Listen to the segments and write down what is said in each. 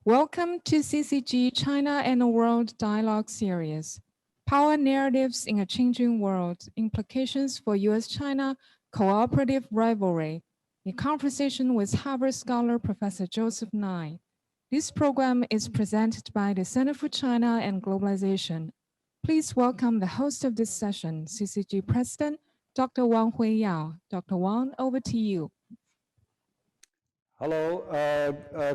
Welcome to CCG China and the World Dialogue Series. Power Narratives in a Changing World, Implications for US-China Cooperative Rivalry, a conversation with Harvard scholar Professor Joseph Nye. This program is presented by the Center for China and Globalization. Please welcome the host of this session, CCG President, Dr. Wang Huiyao. Dr. Wang, over to you. Hello,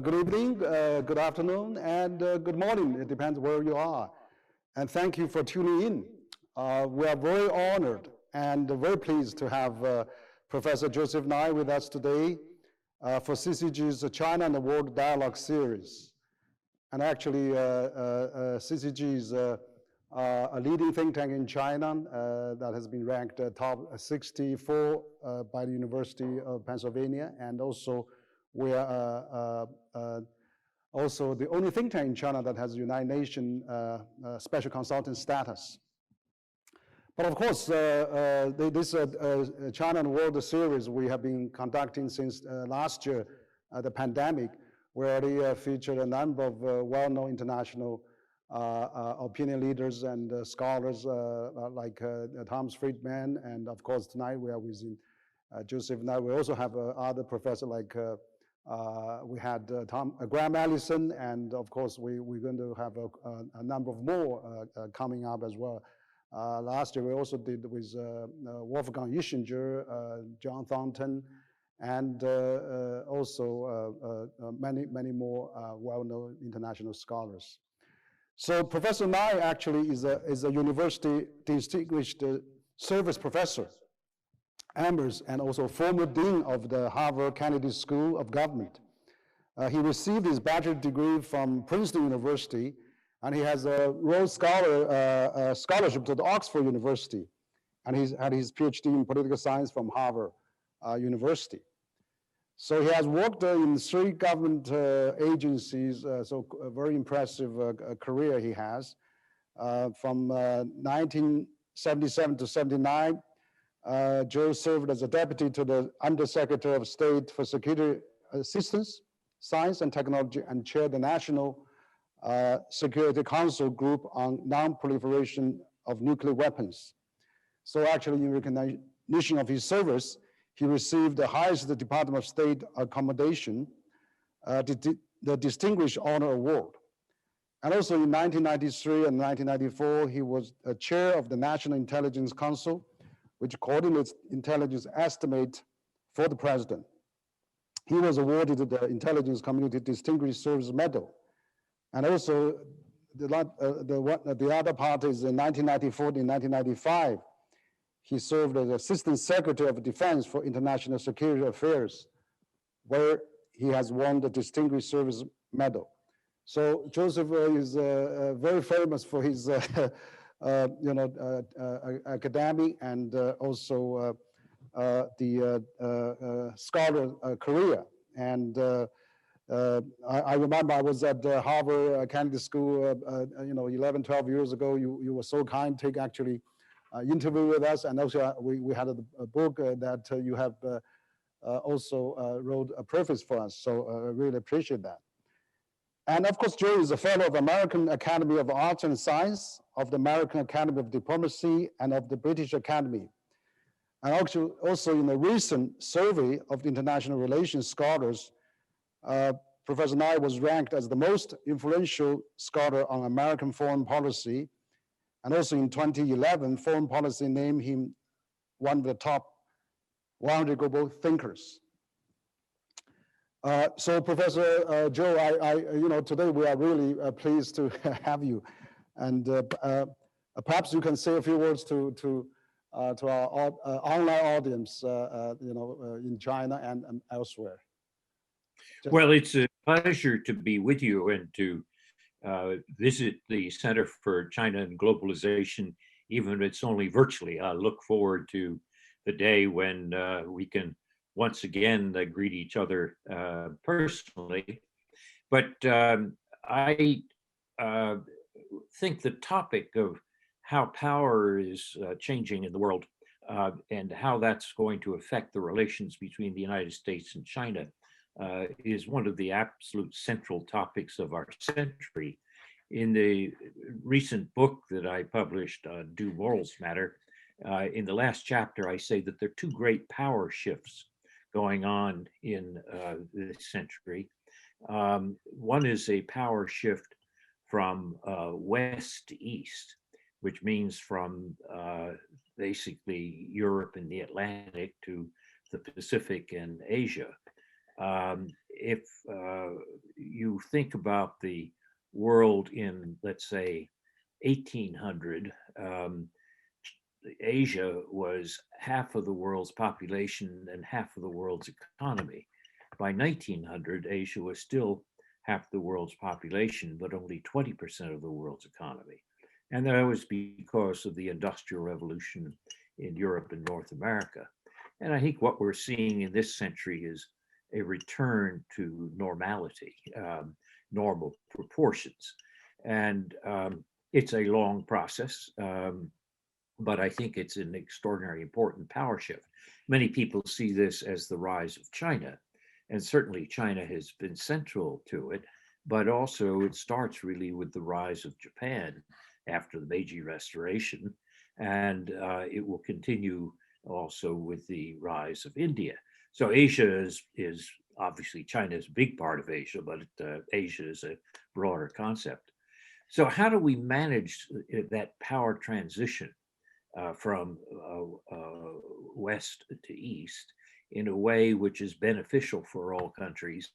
good evening, good afternoon, and good morning. It depends where you are. And thank you for tuning in. We are very honored and very pleased to have Professor Joseph Nye with us today for CCG's China and the World Dialogue Series. And actually, CCG is a leading think tank in China that has been ranked top 64 by the University of Pennsylvania, and also we are also the only think tank in China that has United Nations special consultant status. But of course, this China and World Series we have been conducting since last year, the pandemic. We already featured a number of well-known international opinion leaders and scholars like Thomas Friedman, and of course tonight we are with Joseph Nye. We also have other professors like we had Graham Allison, and of course we're going to have a number of more coming up as well. Last year we also did with Wolfgang Ischinger, John Thornton, and also many more well-known international scholars. So Professor Nye actually is a university distinguished service professor, Amherst, and also former dean of the Harvard Kennedy School of Government. He received his bachelor's degree from Princeton University, and he has a Rhodes scholarship to the Oxford University, and he's had his PhD in political science from Harvard University. So he has worked in 3 government agencies, so a very impressive career he has. From 1977 to 79, Joe served as a deputy to the Undersecretary of State for Security Assistance, Science and Technology, and chaired the National Security Council Group on Non-Proliferation of Nuclear Weapons. So actually, in recognition of his service, he received the highest Department of State accommodation, the Distinguished Honor Award. And also in 1993 and 1994, he was a chair of the National Intelligence Council, which coordinates intelligence estimate for the president. He was awarded the Intelligence Community Distinguished Service Medal. And also the other part is in 1994 to 1995, he served as Assistant Secretary of Defense for International Security Affairs, where he has won the Distinguished Service Medal. So Joseph is very famous for his academic and also the scholar career. And I remember I was at Harvard Kennedy School, 11, 12 years ago. You were so kind to actually interview with us, and also we had a book that you have also wrote a preface for us. So I really appreciate that. And of course, Joe is a fellow of American Academy of Arts and Science, of the American Academy of Diplomacy, and of the British Academy. And also in a recent survey of the international relations scholars, Professor Nye was ranked as the most influential scholar on American foreign policy. And also in 2011, Foreign Policy named him one of the top 100 global thinkers. So Professor Joe, today we are really pleased to have you, and perhaps you can say a few words to our online audience, in China and elsewhere. Well, it's a pleasure to be with you and to visit the Center for China and Globalization, even if it's only virtually. I look forward to the day when we can once again greet each other personally. But I think the topic of how power is changing in the world and how that's going to affect the relations between the United States and China is one of the absolute central topics of our century. In the recent book that I published, Do Morals Matter, in the last chapter, I say that there are two great power shifts going on in this century. One is a power shift from west to east, which means from basically Europe and the Atlantic to the Pacific and Asia. If you think about the world in, let's say, 1800, Asia was half of the world's population and half of the world's economy. By 1900, Asia was still half the world's population, but only 20% of the world's economy. And that was because of the Industrial Revolution in Europe and North America. And I think what we're seeing in this century is a return to normality, normal proportions. And it's a long process, but I think it's an extraordinarily important power shift. Many people see this as the rise of China, and certainly China has been central to it, but also it starts really with the rise of Japan after the Meiji Restoration, and it will continue also with the rise of India. So Asia is obviously China is a big part of Asia, but Asia is a broader concept. So how do we manage that power transition from west to east in a way which is beneficial for all countries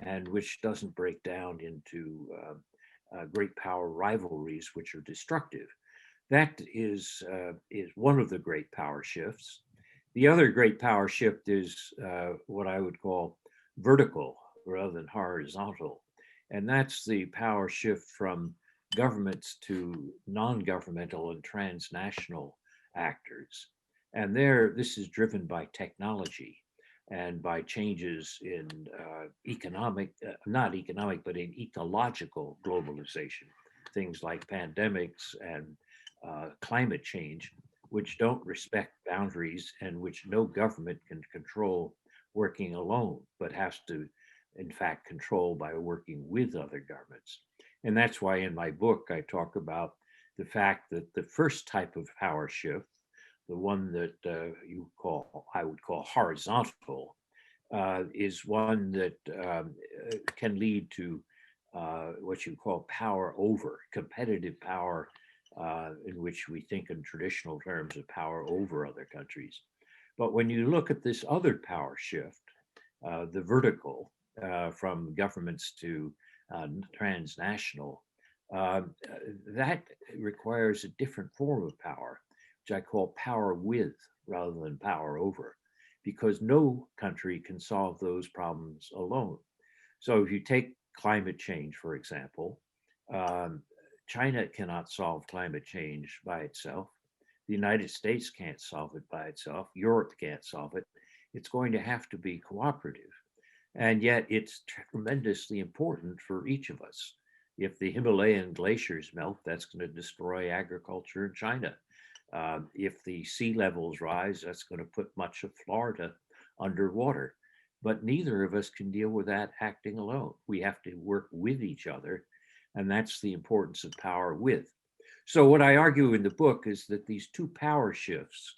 and which doesn't break down into great power rivalries which are destructive? That is one of the great power shifts. The other great power shift is what I would call vertical rather than horizontal. And that's the power shift from governments to non-governmental and transnational actors. And this is driven by technology and by changes in not economic, but in ecological globalization, things like pandemics and climate change, which don't respect boundaries and which no government can control working alone, but has to, in fact, control by working with other governments. And that's why in my book, I talk about the fact that the first type of power shift, the one that I would call horizontal, is one that can lead to what you call power over, competitive power, in which we think in traditional terms of power over other countries. But when you look at this other power shift, the vertical, from governments to transnational, that requires a different form of power, which I call power with rather than power over, because no country can solve those problems alone. So if you take climate change, for example, China cannot solve climate change by itself. The United States can't solve it by itself. Europe can't solve it. It's going to have to be cooperative. And yet it's tremendously important for each of us. If the Himalayan glaciers melt, that's going to destroy agriculture in China. If the sea levels rise, that's going to put much of Florida underwater. But neither of us can deal with that acting alone. We have to work with each other. And that's the importance of power with. So what I argue in the book is that these two power shifts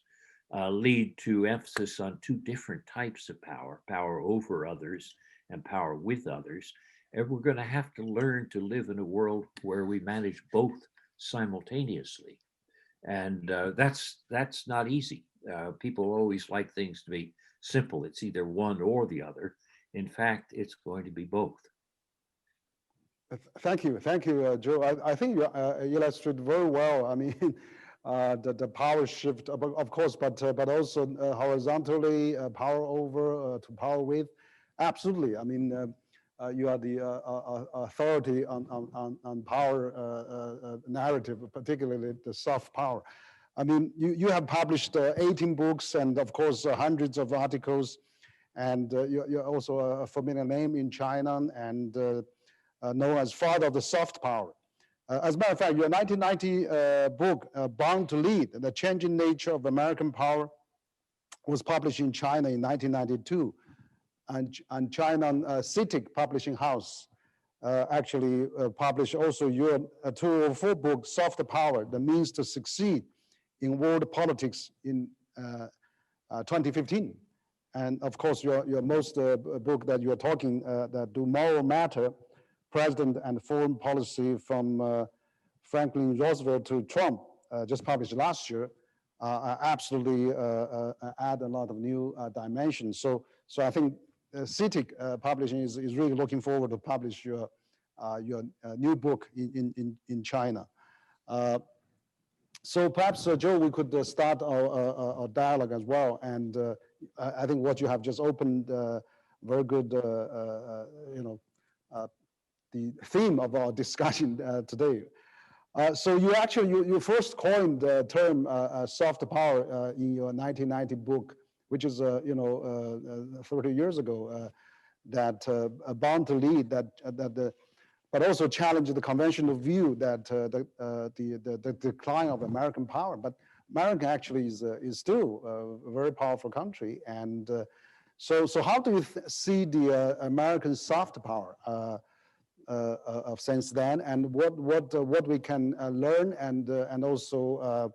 lead to emphasis on two different types of power, power over others and power with others. And we're going to have to learn to live in a world where we manage both simultaneously. And that's not easy. People always like things to be simple. It's either one or the other. In fact, it's going to be both. Thank you, Joe. I think you illustrated very well. I mean, the power shift, of course, but also horizontally, power over to power with. Absolutely. I mean, you are the authority on power narrative, particularly the soft power. I mean, you have published 18 books and, of course, hundreds of articles, and you're also a familiar name in China and known as father of the soft power. As a matter of fact, your 1990 book, Bound to Lead, The Changing Nature of American Power, was published in China in 1992. and China CITIC Publishing House actually published also your 204 book, Soft Power, The Means to Succeed in World Politics in 2015. And of course, your most book that you're talking, that Do Moral Matter, President and Foreign Policy from Franklin Roosevelt to Trump, just published last year, absolutely add a lot of new dimensions. So I think CITIC Publishing is really looking forward to publish your new book in China. So perhaps, Joe, we could start our dialogue as well. And I think what you have just opened, very good, the theme of our discussion today. So you first coined the term soft power in your 1990 book, which is 30 years ago, that Bound to Lead, but also challenged the conventional view that the decline of American power. But America actually is still a very powerful country, and so how do you see the American soft power of since then, and what we can learn, and also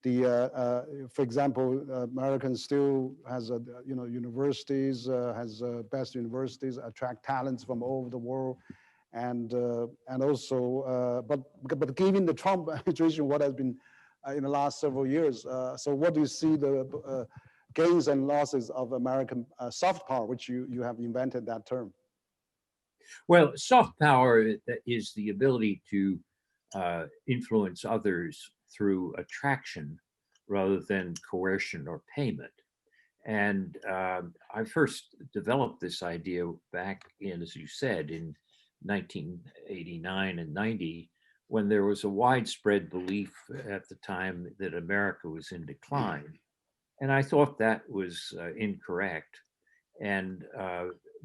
for example, Americans still has universities, has best universities, attract talents from all over the world, and also but given the Trump administration, what has been in the last several years, so what do you see the gains and losses of American soft power, which you have invented that term? Well, soft power is the ability to influence others through attraction rather than coercion or payment. And I first developed this idea back in, as you said, in 1989 and 90, when there was a widespread belief at the time that America was in decline. And I thought that was incorrect. And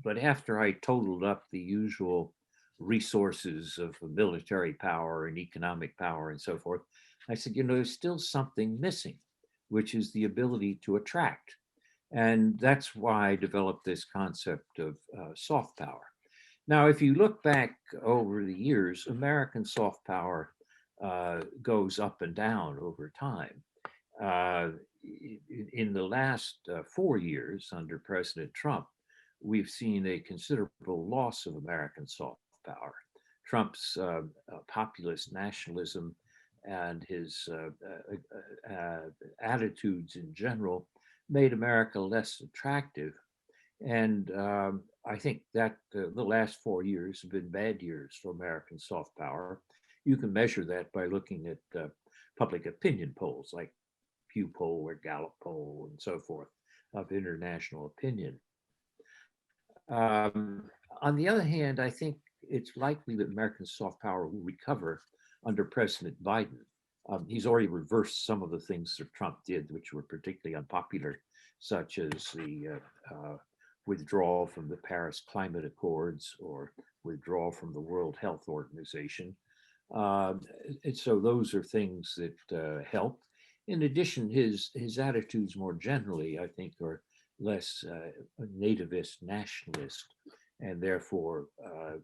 but after I totaled up the usual resources of military power and economic power and so forth, I said, there's still something missing, which is the ability to attract. And that's why I developed this concept of soft power. Now, if you look back over the years, American soft power goes up and down over time. In the last 4 years under President Trump, we've seen a considerable loss of American soft power. Trump's populist nationalism and his attitudes in general made America less attractive. And I think that the last 4 years have been bad years for American soft power. You can measure that by looking at public opinion polls like Pew poll or Gallup poll and so forth of international opinion. On the other hand, I think it's likely that American soft power will recover under President Biden. He's already reversed some of the things that Trump did, which were particularly unpopular, such as the withdrawal from the Paris Climate Accords or withdrawal from the World Health Organization. And so those are things that help. In addition, his attitudes more generally, I think, are less nativist, nationalist, and therefore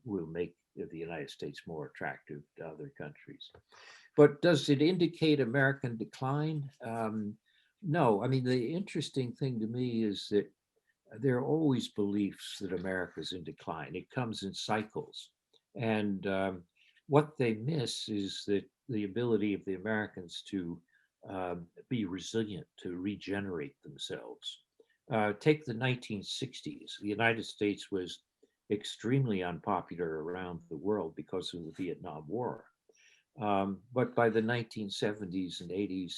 will make the United States more attractive to other countries. But does it indicate American decline? No. I mean, the interesting thing to me is that there are always beliefs that America's in decline. It comes in cycles. And what they miss is that the ability of the Americans to be resilient, to regenerate themselves. Take the 1960s. The United States was extremely unpopular around the world because of the Vietnam War. But by the 1970s and 80s,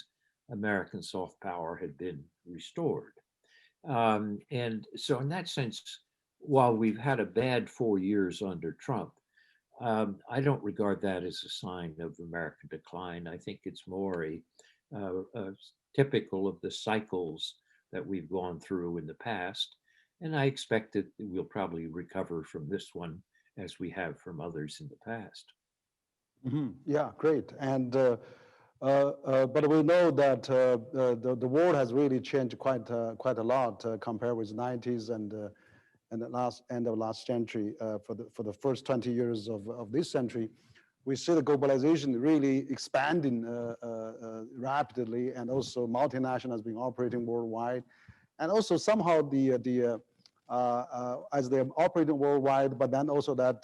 American soft power had been restored. And so in that sense, while we've had a bad 4 years under Trump, I don't regard that as a sign of American decline. I think it's more a typical of the cycles that we've gone through in the past. And I expect that we'll probably recover from this one as we have from others in the past. Mm-hmm. Yeah, great. And but we know that the world has really changed quite a lot compared with the 90s and and the end of last century, for the first 20 years of this century, we see the globalization really expanding rapidly, and also multinationals being operating worldwide, and also somehow as they're operating worldwide, but then also that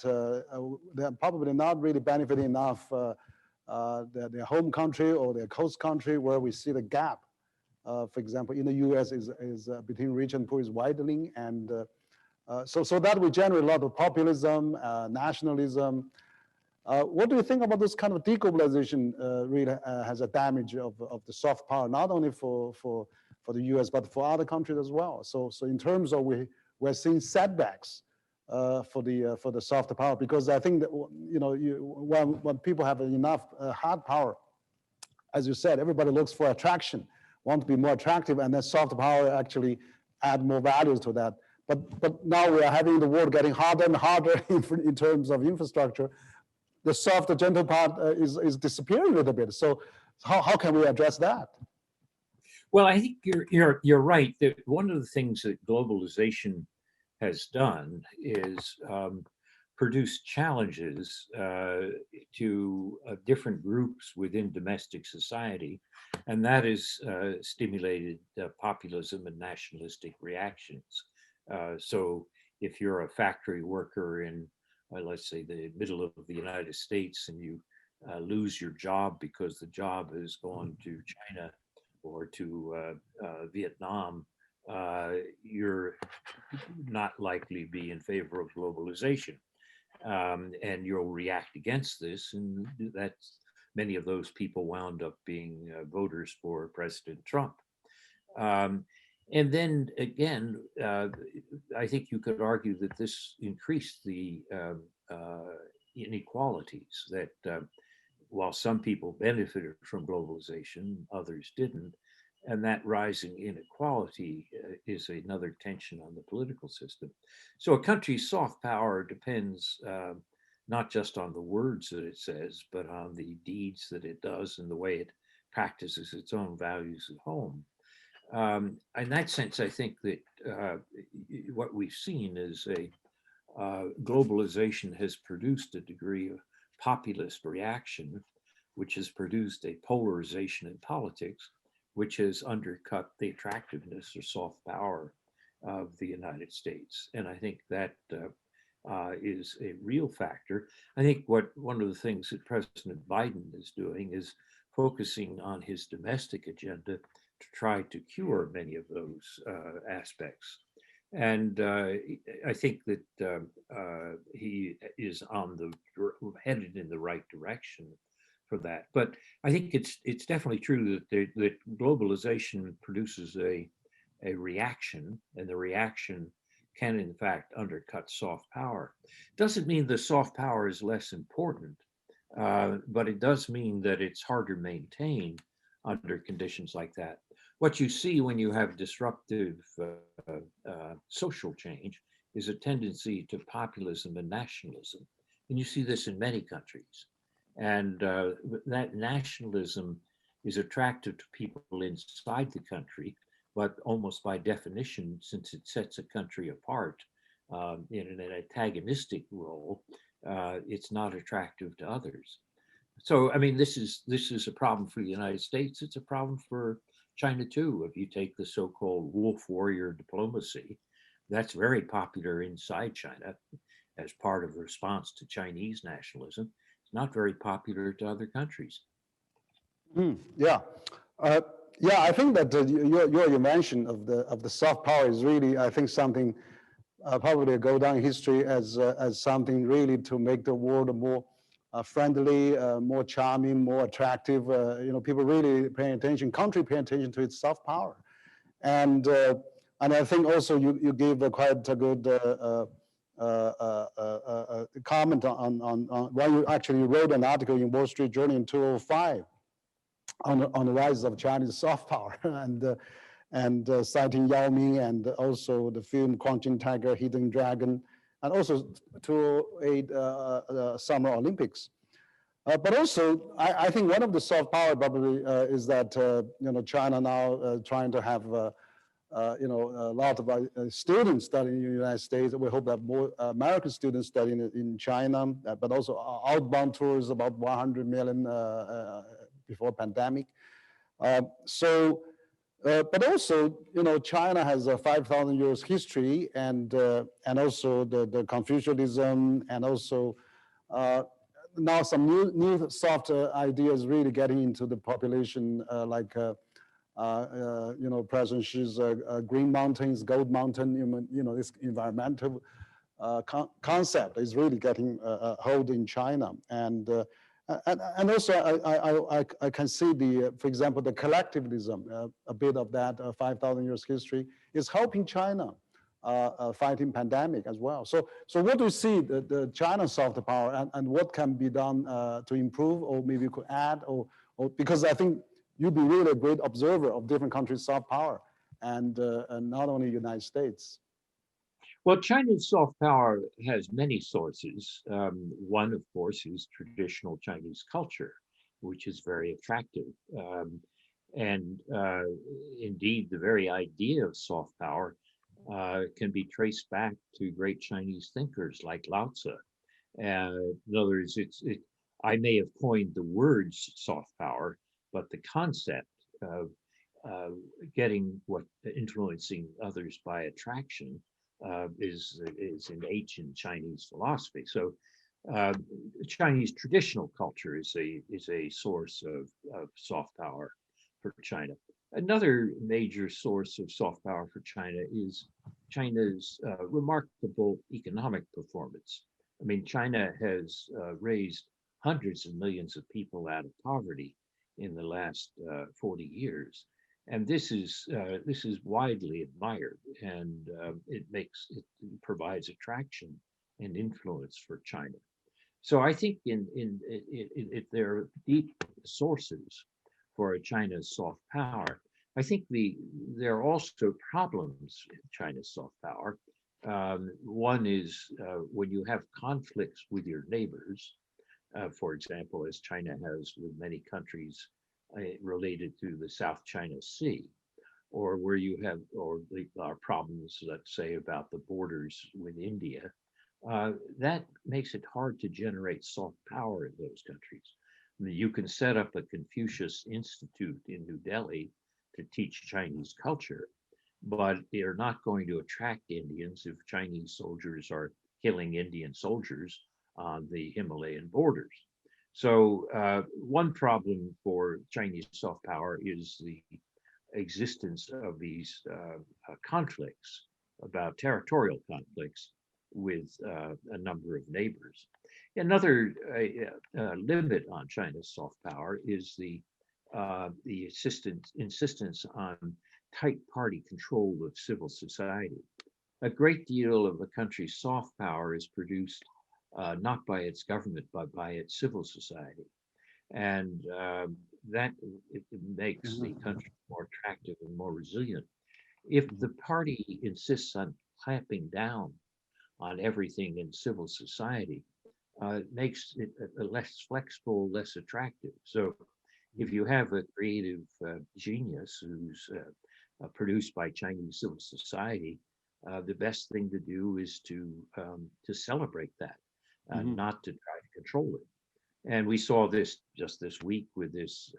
they're probably not really benefiting enough their home country or their coast country, where we see the gap. For example, in the U.S. is between rich and poor is widening, and so that will generate a lot of populism, nationalism. What do you think about this kind of deglobalization? Really has a damage of the soft power, not only for the U.S. but for other countries as well. So in terms of we're seeing setbacks for the soft power, because I think that when people have enough hard power, as you said, everybody looks for attraction, want to be more attractive, and then soft power actually add more values to that. But now we are having the world getting harder and harder in terms of infrastructure. The soft, gentle part is disappearing a little bit. So how can we address that? Well, I think you're right that one of the things that globalization has done is produce challenges to different groups within domestic society, and that is stimulated populism and nationalistic reactions. So if you're a factory worker in, let's say, the middle of the United States, and you lose your job because the job has gone to China or to Vietnam, you're not likely to be in favor of globalization. And you'll react against this, and that's many of those people wound up being voters for President Trump. And then again, I think you could argue that this increased the inequalities, that while some people benefited from globalization, others didn't. And that rising inequality is another tension on the political system. So a country's soft power depends not just on the words that it says, but on the deeds that it does and the way it practices its own values at home. In that sense, I think that what we've seen is globalization has produced a degree of populist reaction, which has produced a polarization in politics, which has undercut the attractiveness or soft power of the United States. And I think that is a real factor. I think one of the things that President Biden is doing is focusing on his domestic agenda to try to cure many of those aspects. And I think that he is headed in the right direction for that. But I think it's definitely true that globalization produces a reaction, and the reaction can in fact undercut soft power. Doesn't mean the soft power is less important, but it does mean that it's harder to maintain under conditions like that. What you see when you have disruptive social change is a tendency to populism and nationalism. And you see this in many countries. And that nationalism is attractive to people inside the country, but almost by definition, since it sets a country apart in an antagonistic role, it's not attractive to others. So, I mean, this is a problem for the United States. It's a problem for China too. If you take the so-called wolf warrior diplomacy, that's very popular inside China as part of the response to Chinese nationalism. It's not very popular to other countries. Yeah, I think that your mention of the soft power is really, I think, something probably go down in history as something really to make the world more friendly, more charming, more attractive. People really paying attention, country paying attention to its soft power, and I think also you gave quite a good comment on when you actually wrote an article in Wall Street Journal in 2005 on the rise of Chinese soft power, and citing Yao Ming, and also the film Crouching Tiger, Hidden Dragon, and also 2008 Summer Olympics. But also, I think one of the soft power probably is that China now trying to have a lot of students studying in the United States. We hope that more American students studying in China, but also outbound tours, about 100 million before pandemic. But also, China has a 5,000 years history, and also the Confucianism, and also now some new soft ideas really getting into the population, like President Xi's Green Mountains, Gold Mountain. This environmental concept is really getting a hold in China, and also I can see for example, the collectivism, a bit of that 5,000 years history is helping China fighting pandemic as well. So what do you see the China soft power, and what can be done to improve, or maybe you could add, or because I think you'd be really a great observer of different countries' soft power, and not only United States. Well, China's soft power has many sources. One, of course, is traditional Chinese culture, which is very attractive. And indeed, the very idea of soft power can be traced back to great Chinese thinkers like Lao Tzu. In other words, I may have coined the words soft power, but the concept of influencing others by attraction is an ancient Chinese philosophy. So Chinese traditional culture is a source of soft power for China. Another major source of soft power for China is China's remarkable economic performance. I mean, China has raised hundreds of millions of people out of poverty in the last 40 years. And this is widely admired, and it provides attraction and influence for China. So I think if there are deep sources for China's soft power, I think there are also problems in China's soft power. One is when you have conflicts with your neighbors, for example, as China has with many countries related to the South China Sea, or where you have, problems, let's say, about the borders with India, that makes it hard to generate soft power in those countries. I mean, you can set up a Confucius Institute in New Delhi to teach Chinese culture, but they're not going to attract Indians if Chinese soldiers are killing Indian soldiers on the Himalayan borders. So one problem for Chinese soft power is the existence of these conflicts, about territorial conflicts with a number of neighbors. Another limit on China's soft power is the insistence on tight party control of civil society. A great deal of a country's soft power is produced not by its government, but by its civil society. And that makes the country more attractive and more resilient. If the party insists on clamping down on everything in civil society, it makes it less flexible, less attractive. So if you have a creative genius who's produced by Chinese civil society, the best thing to do is to celebrate that. Not to try to control it. And we saw this just this week with this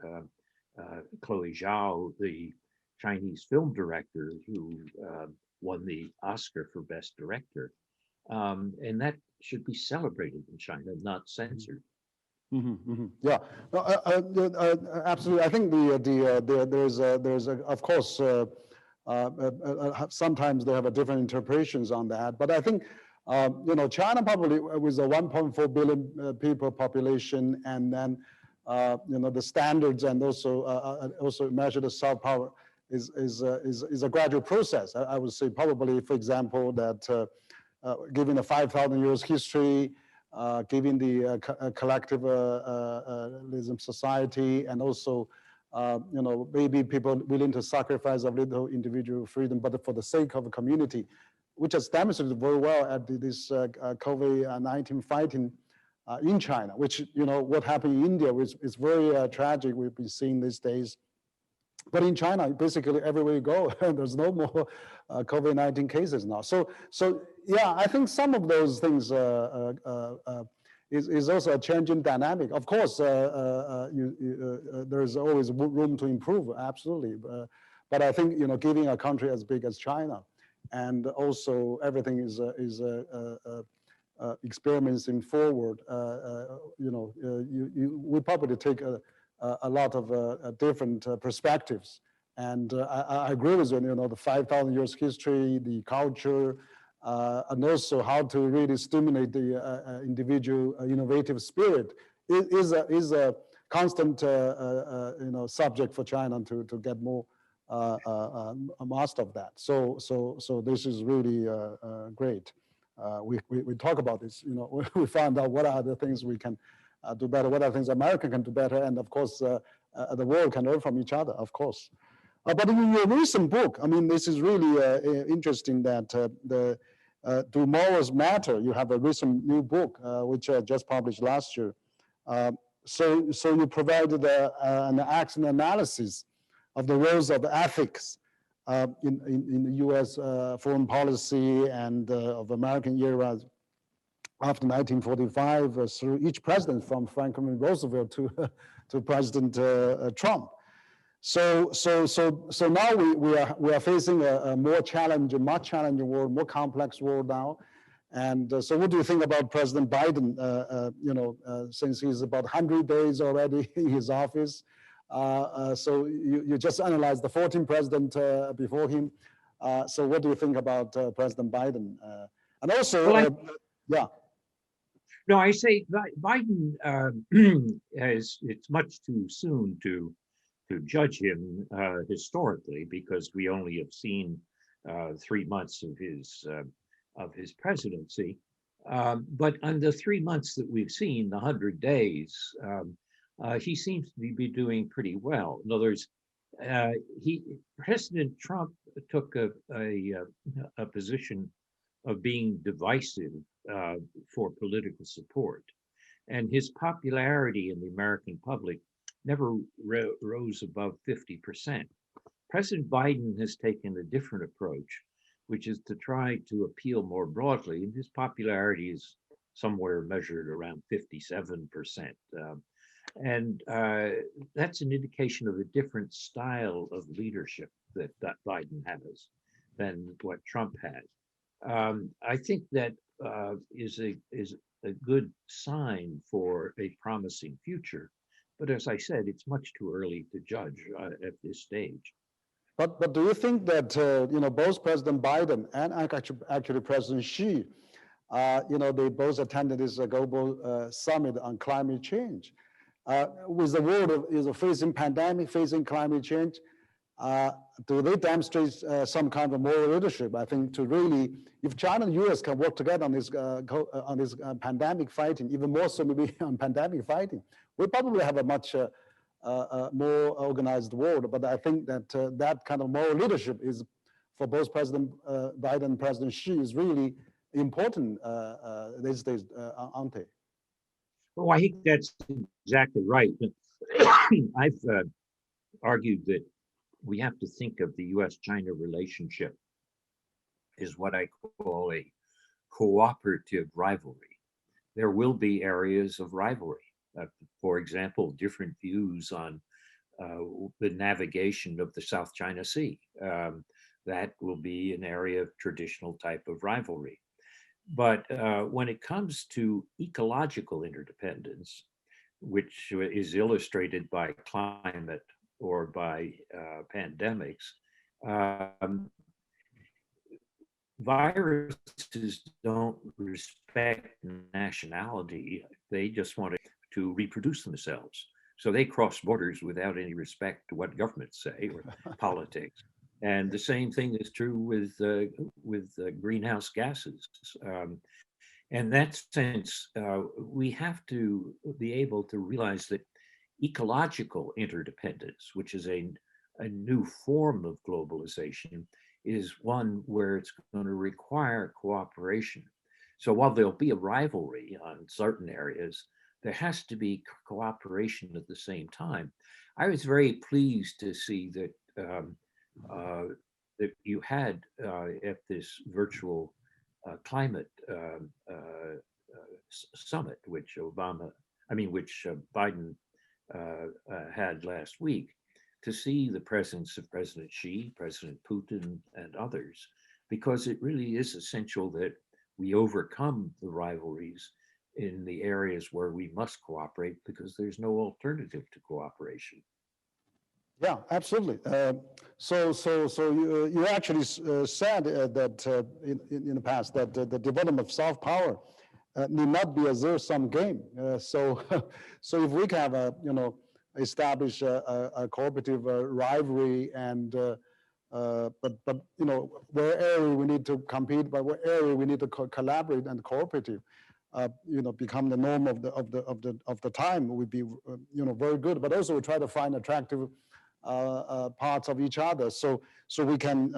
Chloe Zhao, the Chinese film director who won the Oscar for Best Director. And that should be celebrated in China, not censored. Yeah, absolutely. I think there's of course, sometimes they have a different interpretations on that, but I think China probably with a 1.4 billion people population, and then the standards, and also measure the soft power is a gradual process. I would say probably, for example, that given the 5,000 years history, given the collectivism society, and also maybe people willing to sacrifice a little individual freedom, but for the sake of a community, which has demonstrated very well at this COVID-19 fighting in China, which, what happened in India is very tragic. We've been seeing these days. But in China, basically everywhere you go, there's no more COVID-19 cases now. So yeah, I think some of those things is also a changing dynamic. Of course, there's always room to improve, absolutely. But I think, giving a country as big as China, and also everything is experimenting forward. We probably take a lot of different perspectives. And I agree with you, the 5,000 years history, the culture, and also how to really stimulate the individual innovative spirit is a constant subject for China to get more master of that. So this is really great. We talk about this, we find out what are the things we can do better, what are things America can do better, and of course, the world can learn from each other, of course. But in your recent book, I mean, this is really interesting that the Do Morals Matter? You have a recent new book, which just published last year. So you provided an action analysis of the roles of ethics in the U.S. foreign policy and of American era after 1945 through each president, from Franklin Roosevelt to President Trump. So now we are facing a more challenging, much challenging world, more complex world now. And so what do you think about President Biden, since he's about 100 days already in his office? So you just analyzed the 14th president before him. So what do you think about President Biden? And also, well, yeah. No, I say Biden it's much too soon to judge him historically, because we only have seen 3 months of his presidency. But on the 3 months that we've seen, the 100 days, he seems to be doing pretty well. In other words, President Trump took a position of being divisive for political support, and his popularity in the American public never rose above 50%. President Biden has taken a different approach, which is to try to appeal more broadly, and his popularity is somewhere measured around 57%. And that's an indication of a different style of leadership that Biden has than what Trump has. I think that is a good sign for a promising future. But as I said, it's much too early to judge at this stage. But do you think that both President Biden and actually President Xi, they both attended this global summit on climate change, with the world is facing pandemic, facing climate change? Do they demonstrate some kind of moral leadership? I think to really, if China and US can work together on this pandemic fighting, even more so maybe on pandemic fighting, we probably have a much more organized world. But I think that that kind of moral leadership is, for both President Biden and President Xi, is really important these days, aren't they? Oh, I think that's exactly right. I've argued that we have to think of the US-China relationship as what I call a cooperative rivalry. There will be areas of rivalry. For example, different views on the navigation of the South China Sea. That will be an area of traditional type of rivalry. But when it comes to ecological interdependence, which is illustrated by climate or by pandemics, viruses don't respect nationality. They just want to reproduce themselves. So they cross borders without any respect to what governments say or politics. And the same thing is true with greenhouse gases. In that sense, we have to be able to realize that ecological interdependence, which is a new form of globalization, is one where it's going to require cooperation. So while there'll be a rivalry on certain areas, there has to be cooperation at the same time. I was very pleased to see that that you had at this virtual climate summit, which which Biden had last week, to see the presence of President Xi, President Putin, and others, because it really is essential that we overcome the rivalries in the areas where we must cooperate, because there's no alternative to cooperation. Yeah, absolutely. So you actually said that in the past that the development of soft power need not be a zero-sum game. So if we can have establish a cooperative rivalry, and but where area we need to compete, but where area we need to collaborate and cooperative, become the norm of the time would be very good. But also we try to find attractive parts of each other, so we can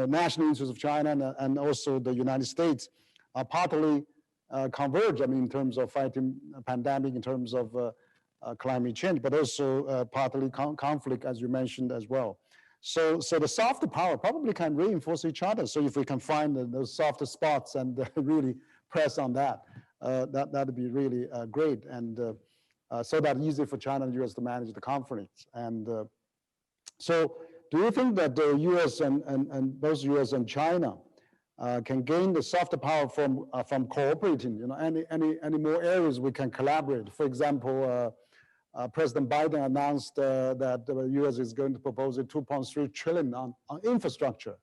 national interests of China and also the United States are partly converge. I mean, in terms of fighting a pandemic, in terms of climate change, but also partly conflict, as you mentioned as well. So the soft power probably can reinforce each other. So if we can find those soft spots and really press on that, that'd be really great, and so that easy for China and US to manage the conflicts. And so do you think that the US and both US and China can gain the soft power from cooperating? Any more areas we can collaborate? For example, President Biden announced that the US is going to propose a $2.3 trillion on infrastructure.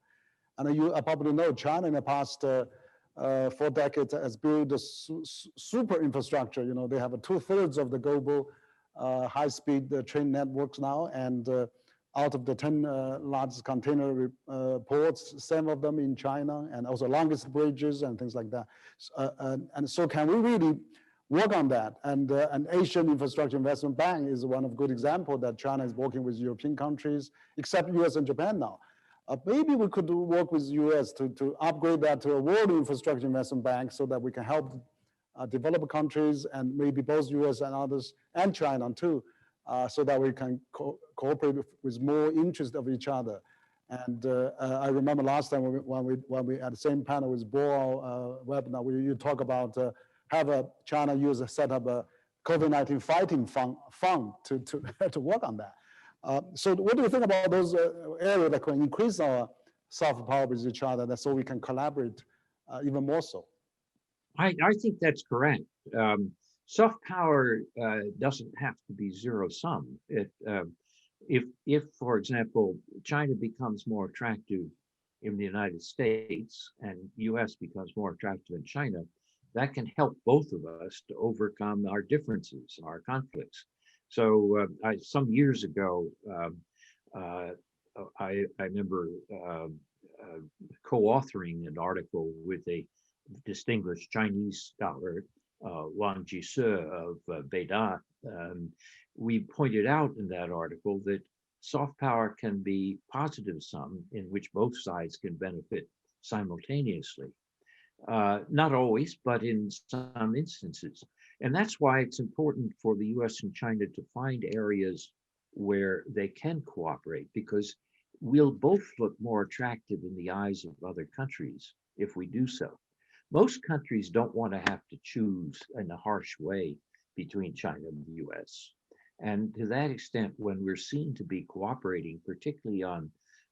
And you probably know China in the past 4 decades has built a super infrastructure. They have 2/3 of the global high-speed train networks now, and out of the 10 largest container ports, 7 of them in China, and also longest bridges and things like that. And so can we really work on that? And an Asian Infrastructure Investment Bank is one of good example that China is working with European countries, except US and Japan now. Maybe we could work with US to upgrade that to a World Infrastructure Investment Bank, so that we can help developed countries, and maybe both US and others, and China too, so that we can cooperate with more interest of each other. And I remember last time when we at the same panel with Boal webinar, you talk about have a China use set up a COVID-19 fighting fund to work on that. So what do you think about those areas that can increase our soft power with each other, so we can collaborate even more so? I think that's correct. Soft power doesn't have to be zero sum. If, for example, China becomes more attractive in the United States and US becomes more attractive in China, that can help both of us to overcome our differences, our conflicts. So some years ago, I remember co-authoring an article with a distinguished Chinese scholar, Wang Jise of Beida. We pointed out in that article that soft power can be positive sum, in which both sides can benefit simultaneously. Not always, but in some instances. And that's why it's important for the US and China to find areas where they can cooperate, because we'll both look more attractive in the eyes of other countries if we do so. Most countries don't want to have to choose in a harsh way between China and the US. And to that extent, when we're seen to be cooperating, particularly on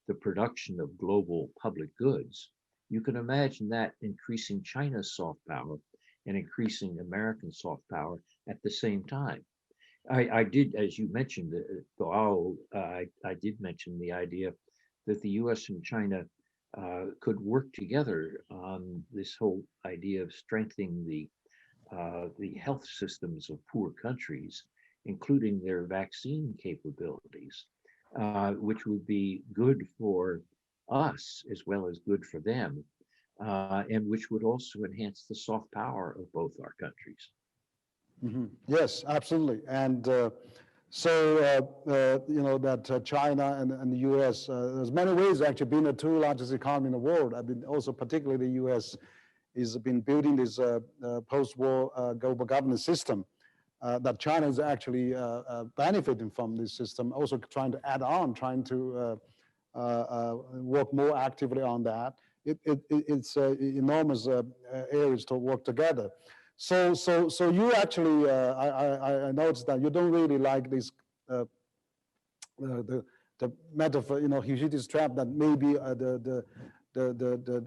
the production of global public goods, you can imagine that increasing China's soft power and increasing American soft power at the same time. I did, as you mentioned, I did mention the idea that the US and China could work together on this whole idea of strengthening the health systems of poor countries, including their vaccine capabilities, which would be good for us as well as good for them, and which would also enhance the soft power of both our countries. Mm-hmm. Yes, absolutely. And that China and the US, there's many ways actually being the 2 largest economy in the world. I mean, also particularly the US has been building this post-war global governance system. that China is actually benefiting from this system, also trying to add on, trying to work more actively on that. It's enormous areas to work together. So you actually, I noticed that you don't really like this the metaphor, Thucydides trap, that maybe the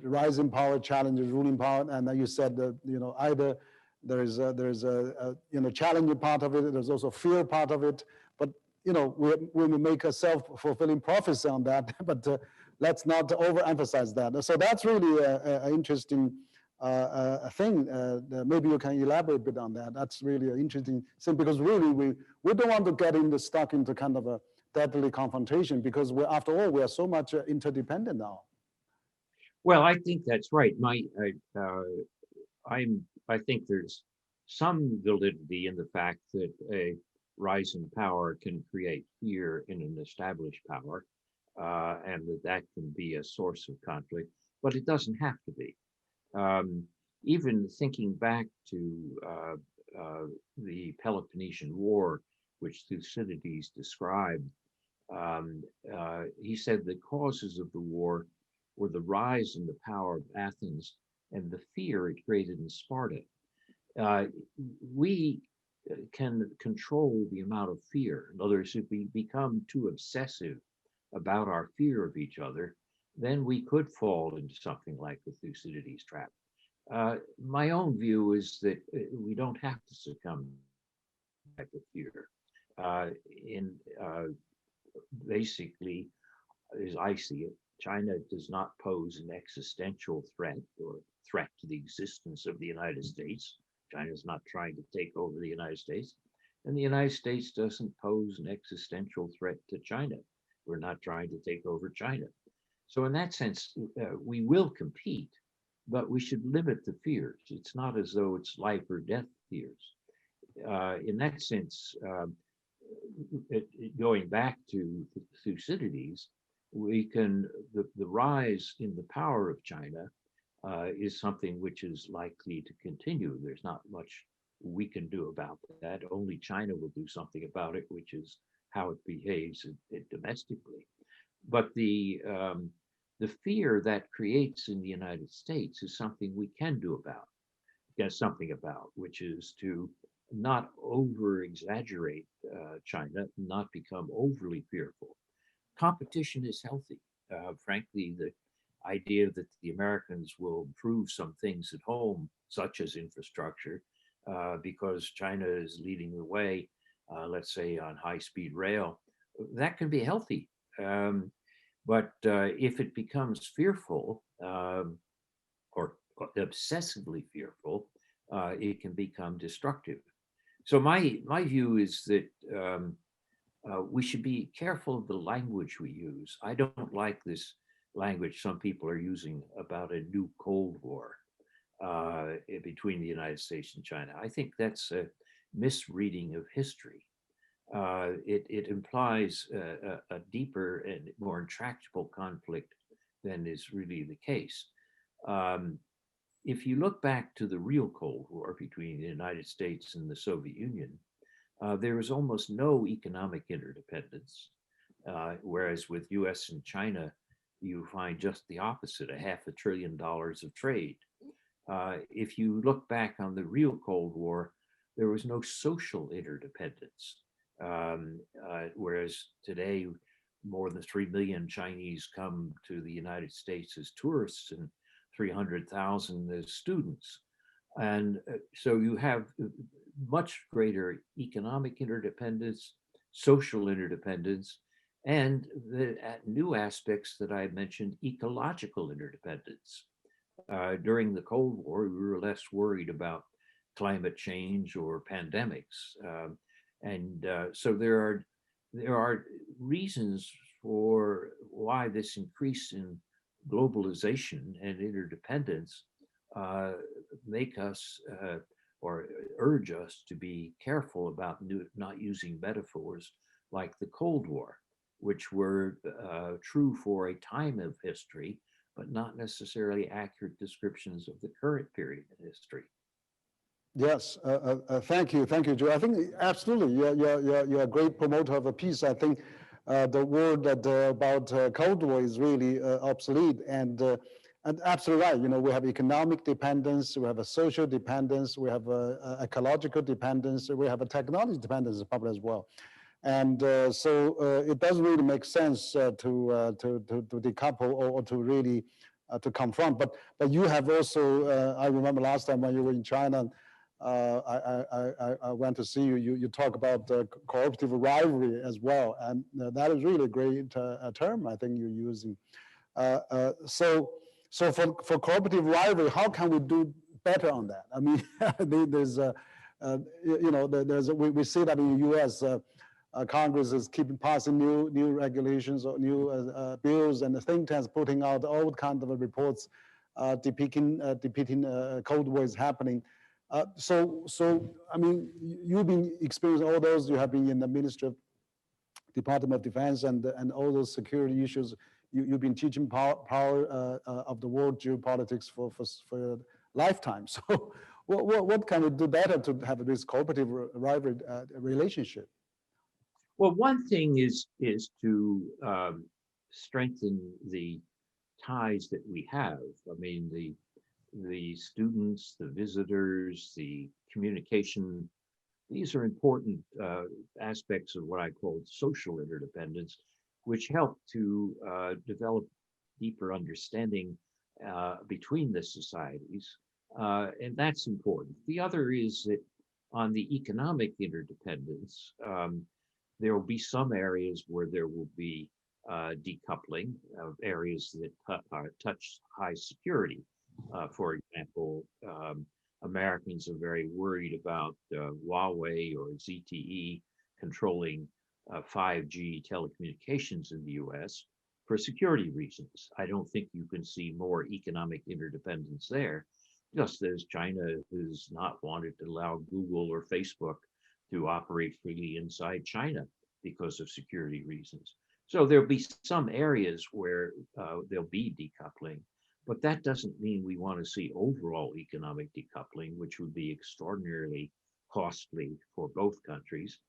rising power challenges ruling power, and then you said that either there's a challenging part of it, there's also fear part of it, but we make a self-fulfilling prophecy on that, but let's not overemphasize that. So that's really an interesting thing. Maybe you can elaborate a bit on that. That's really an interesting thing, because really we don't want to get stuck into kind of a deadly confrontation, because after all, we are so much interdependent now. Well, I think that's right. I think there's some validity in the fact that a rise in power can create fear in an established power, and that can be a source of conflict, but it doesn't have to be. Even thinking back to the Peloponnesian War, which Thucydides described, he said the causes of the war were the rise in the power of Athens and the fear it created in Sparta. We can control the amount of fear. In other words, if we become too obsessive about our fear of each other, then we could fall into something like the Thucydides trap. My own view is that we don't have to succumb to that type of fear. Basically, as I see it, China does not pose an existential threat or threat to the existence of the United States. China is not trying to take over the United States, and the United States doesn't pose an existential threat to China. We're not trying to take over China. So in that sense, we will compete, but we should limit the fears. It's not as though it's life or death fears. In that sense, going back to Thucydides, the rise in the power of China is something which is likely to continue. There's not much we can do about that. Only China will do something about it, which is how it behaves domestically. But the fear that creates in the United States is something we can do something about, which is to not over exaggerate China, not become overly fearful. Competition is healthy. Frankly, the idea that the Americans will improve some things at home, such as infrastructure, because China is leading the way, let's say on high-speed rail, that can be healthy. But if it becomes fearful or obsessively fearful, it can become destructive. So my view is that we should be careful of the language we use. I don't like this language some people are using about a new Cold War between the United States and China. I think that's a misreading of history. It implies a deeper and more intractable conflict than is really the case. If you look back to the real Cold War between the United States and the Soviet Union, there was almost no economic interdependence, whereas with US and China, you find just the opposite, $500 billion of trade. If you look back on the real Cold War, there was no social interdependence, whereas today, more than 3 million Chinese come to the United States as tourists and 300,000 as students. And so you have much greater economic interdependence, social interdependence, and the new aspects that I mentioned, ecological interdependence. During the Cold War, we were less worried about climate change or pandemics. So there are reasons for why this increase in globalization and interdependence make us or urge us to be careful about not using metaphors like the Cold War, which were true for a time of history, but not necessarily accurate descriptions of the current period in history. Yes, thank you, Joe. I think absolutely, you're a great promoter of the peace. I think the word that about Cold War is really obsolete, and absolutely right. You know, we have economic dependence, we have a social dependence, we have a ecological dependence, we have a technology dependence probably as well. And so it doesn't really make sense to decouple or to really to confront. But you have also, I remember last time when you were in China, I went to see you. You talk about cooperative rivalry as well, and that is really a great term I think you're using. So for cooperative rivalry, how can we do better on that? I mean, there's you know, we see that in the U.S. Congress is keeping passing new regulations or new bills, and the think tanks putting out all kinds of reports depicting Cold War is happening. So I mean, you've been experiencing all those. You have been in the Ministry of Department of Defense and all those security issues. You've been teaching power of the world geopolitics for a lifetime. So what can we do better to have this cooperative rivalry relationship? Well, one thing is to strengthen the ties that we have. I mean, the students, the visitors, the communication. These are important aspects of what I call social interdependence, which help to develop deeper understanding between the societies, and that's important. The other is that on the economic interdependence, there will be some areas where there will be decoupling of areas that touch high security. For example, Americans are very worried about Huawei or ZTE controlling 5G telecommunications in the US for security reasons. I don't think you can see more economic interdependence there, just as China has not wanted to allow Google or Facebook to operate freely inside China because of security reasons. So there'll be some areas where there'll be decoupling, but that doesn't mean we want to see overall economic decoupling, which would be extraordinarily costly for both countries.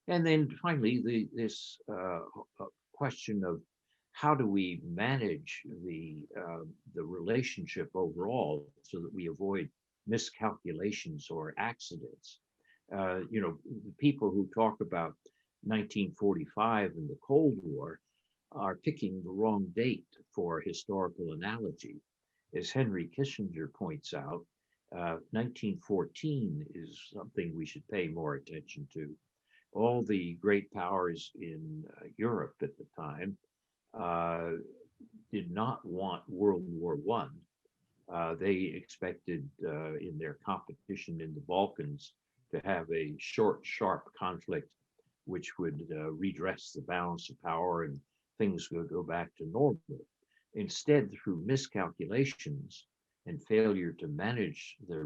And then finally, this question of how do we manage the relationship overall so that we avoid miscalculations or accidents. You know, the people who talk about 1945 and the Cold War are picking the wrong date for historical analogy. As Henry Kissinger points out, 1914 is something we should pay more attention to. All the great powers in Europe at the time did not want World War I. They expected in their competition in the Balkans to have a short, sharp conflict which would redress the balance of power and things would go back to normal. Instead, through miscalculations and failure to manage the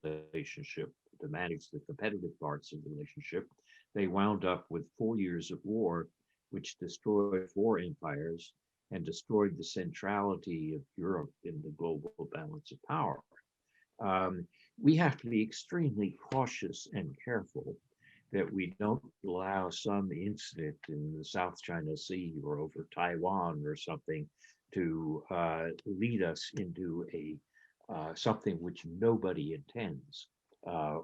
relationship, to manage the competitive parts of the relationship, they wound up with 4 years of war, which destroyed 4 empires and destroyed the centrality of Europe in the global balance of power. We have to be extremely cautious and careful that we don't allow some incident in the South China Sea or over Taiwan or something to lead us into a something which nobody intends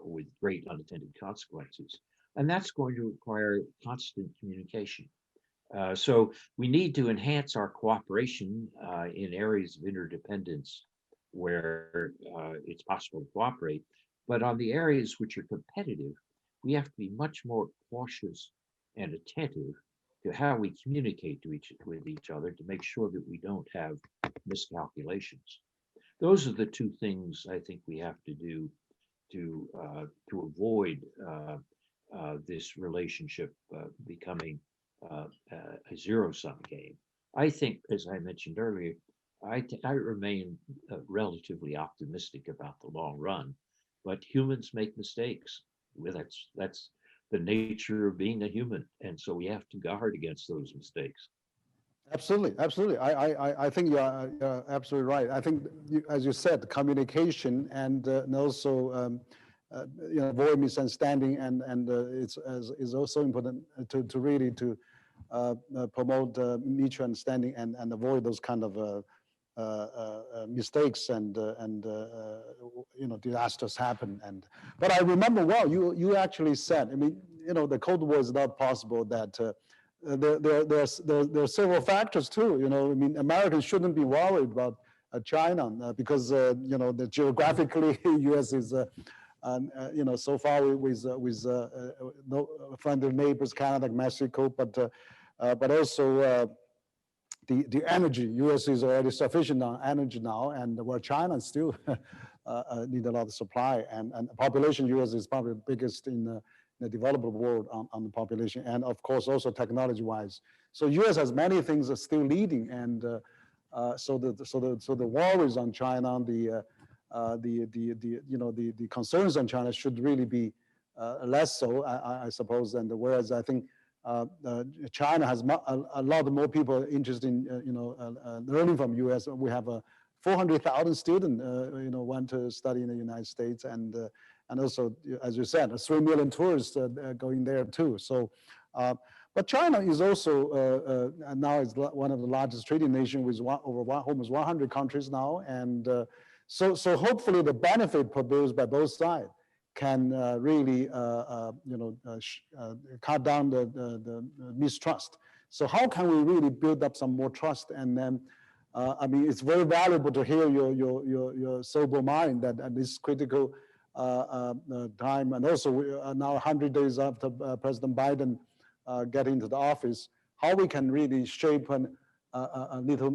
with great unintended consequences. And that's going to require constant communication. So we need to enhance our cooperation in areas of interdependence where it's possible to cooperate. But on the areas which are competitive, we have to be much more cautious and attentive to how we communicate with each other to make sure that we don't have miscalculations. Those are the two things I think we have to do to avoid this relationship becoming a zero-sum game. I think, as I mentioned earlier, I remain relatively optimistic about the long run, but humans make mistakes. Well, that's the nature of being a human, and so we have to guard against those mistakes. Absolutely, absolutely. I think you're absolutely right. I think, as you said, communication and also avoid misunderstanding, and it's also important to really to promote mutual understanding and avoid those kind of mistakes and disasters happen. But I remember well, you actually said, I mean, the Cold War is not possible. That there are several factors too. I mean, Americans shouldn't be worried about China because the geographically U.S. is so far with no friendly neighbors, Canada, Mexico, but also the energy. U.S. is already sufficient on energy now, and where China still need a lot of supply, and population U.S. is probably the biggest in the developed world on the population, and of course also technology-wise. So U.S. has many things that are still leading, and so the worries on China, the concerns on China should really be less so, I suppose. And whereas I think China has a lot more people interested in learning from U.S. We have 400,000 students want to study in the United States, and also, as you said, 3 million tourists going there too. So, but China is also now is one of the largest trading nations with almost 100 countries now, and so hopefully the benefit produced by both sides can really cut down the mistrust. So how can we really build up some more trust? And then, I mean, it's very valuable to hear your sober mind that at this critical time, and also we are now 100 days after President Biden get into the office, how we can really shape a little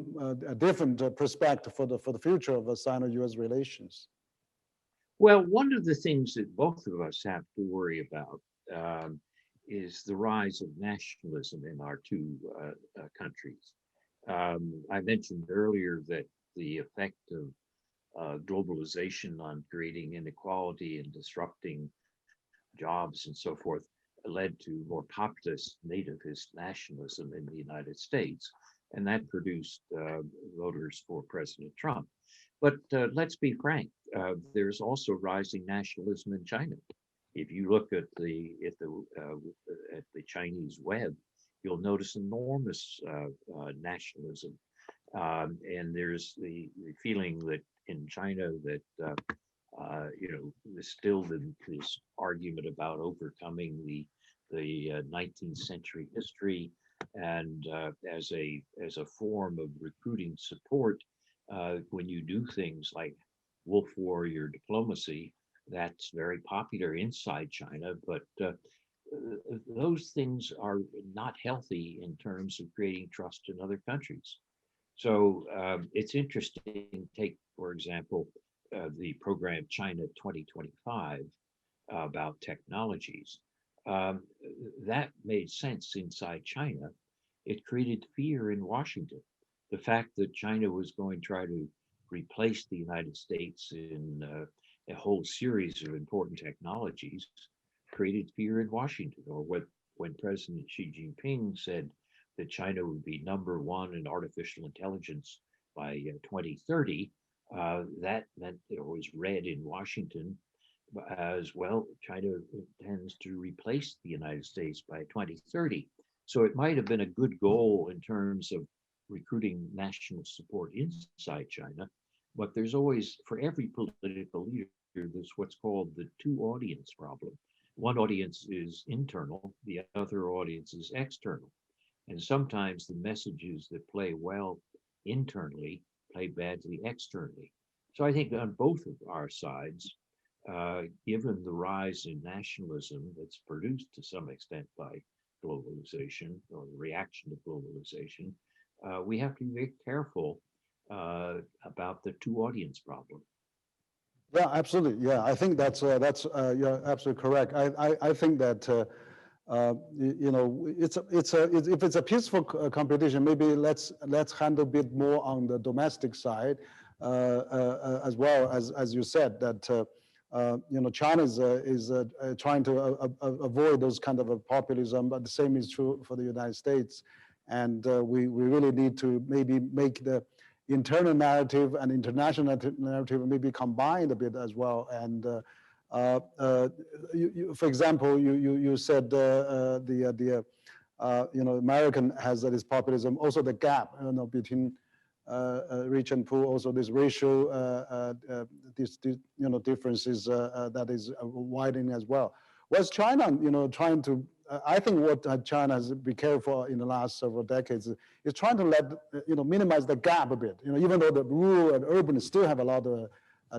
different perspective for the future of Sino-US relations. Well, one of the things that both of us have to worry about is the rise of nationalism in our two countries. I mentioned earlier that the effect of globalization on creating inequality and disrupting jobs and so forth led to more populist nativist nationalism in the United States, and that produced voters for President Trump. But let's be frank, there's also rising nationalism in China. If you look at the Chinese web, you'll notice enormous nationalism, and there's the feeling that in China that there's still this argument about overcoming the 19th century history, and as a form of recruiting support, when you do things like wolf warrior diplomacy, that's very popular inside China, but those things are not healthy in terms of creating trust in other countries. So it's interesting, take, for example, the program China 2025 about technologies. That made sense inside China. It created fear in Washington. The fact that China was going to try to replace the United States in a whole series of important technologies created fear in Washington. Or when President Xi Jinping said that China would be #1 in artificial intelligence by 2030, that meant it was read in Washington as well. China intends to replace the United States by 2030. So it might have been a good goal in terms of recruiting national support inside China, but there's always, for every political leader, there's what's called the two audience problem. One audience is internal, the other audience is external. And sometimes the messages that play well internally play badly externally. So I think on both of our sides, given the rise in nationalism that's produced to some extent by globalization or the reaction to globalization, we have to be very careful about the two audience problem. Yeah, absolutely. Yeah, I think that's you're absolutely correct. I think that if it's a peaceful competition, maybe let's handle a bit more on the domestic side, as well as you said that China is trying to avoid those kind of a populism, but the same is true for the United States, and we really need to maybe make the internal narrative and international narrative maybe combined a bit as well, and For example, you said American has this populism. Also, the gap between rich and poor. Also, this racial differences that is widening as well. Whereas China, trying to, I think what China has been careful in the last several decades is trying to minimize the gap a bit. Even though the rural and urban still have a lot of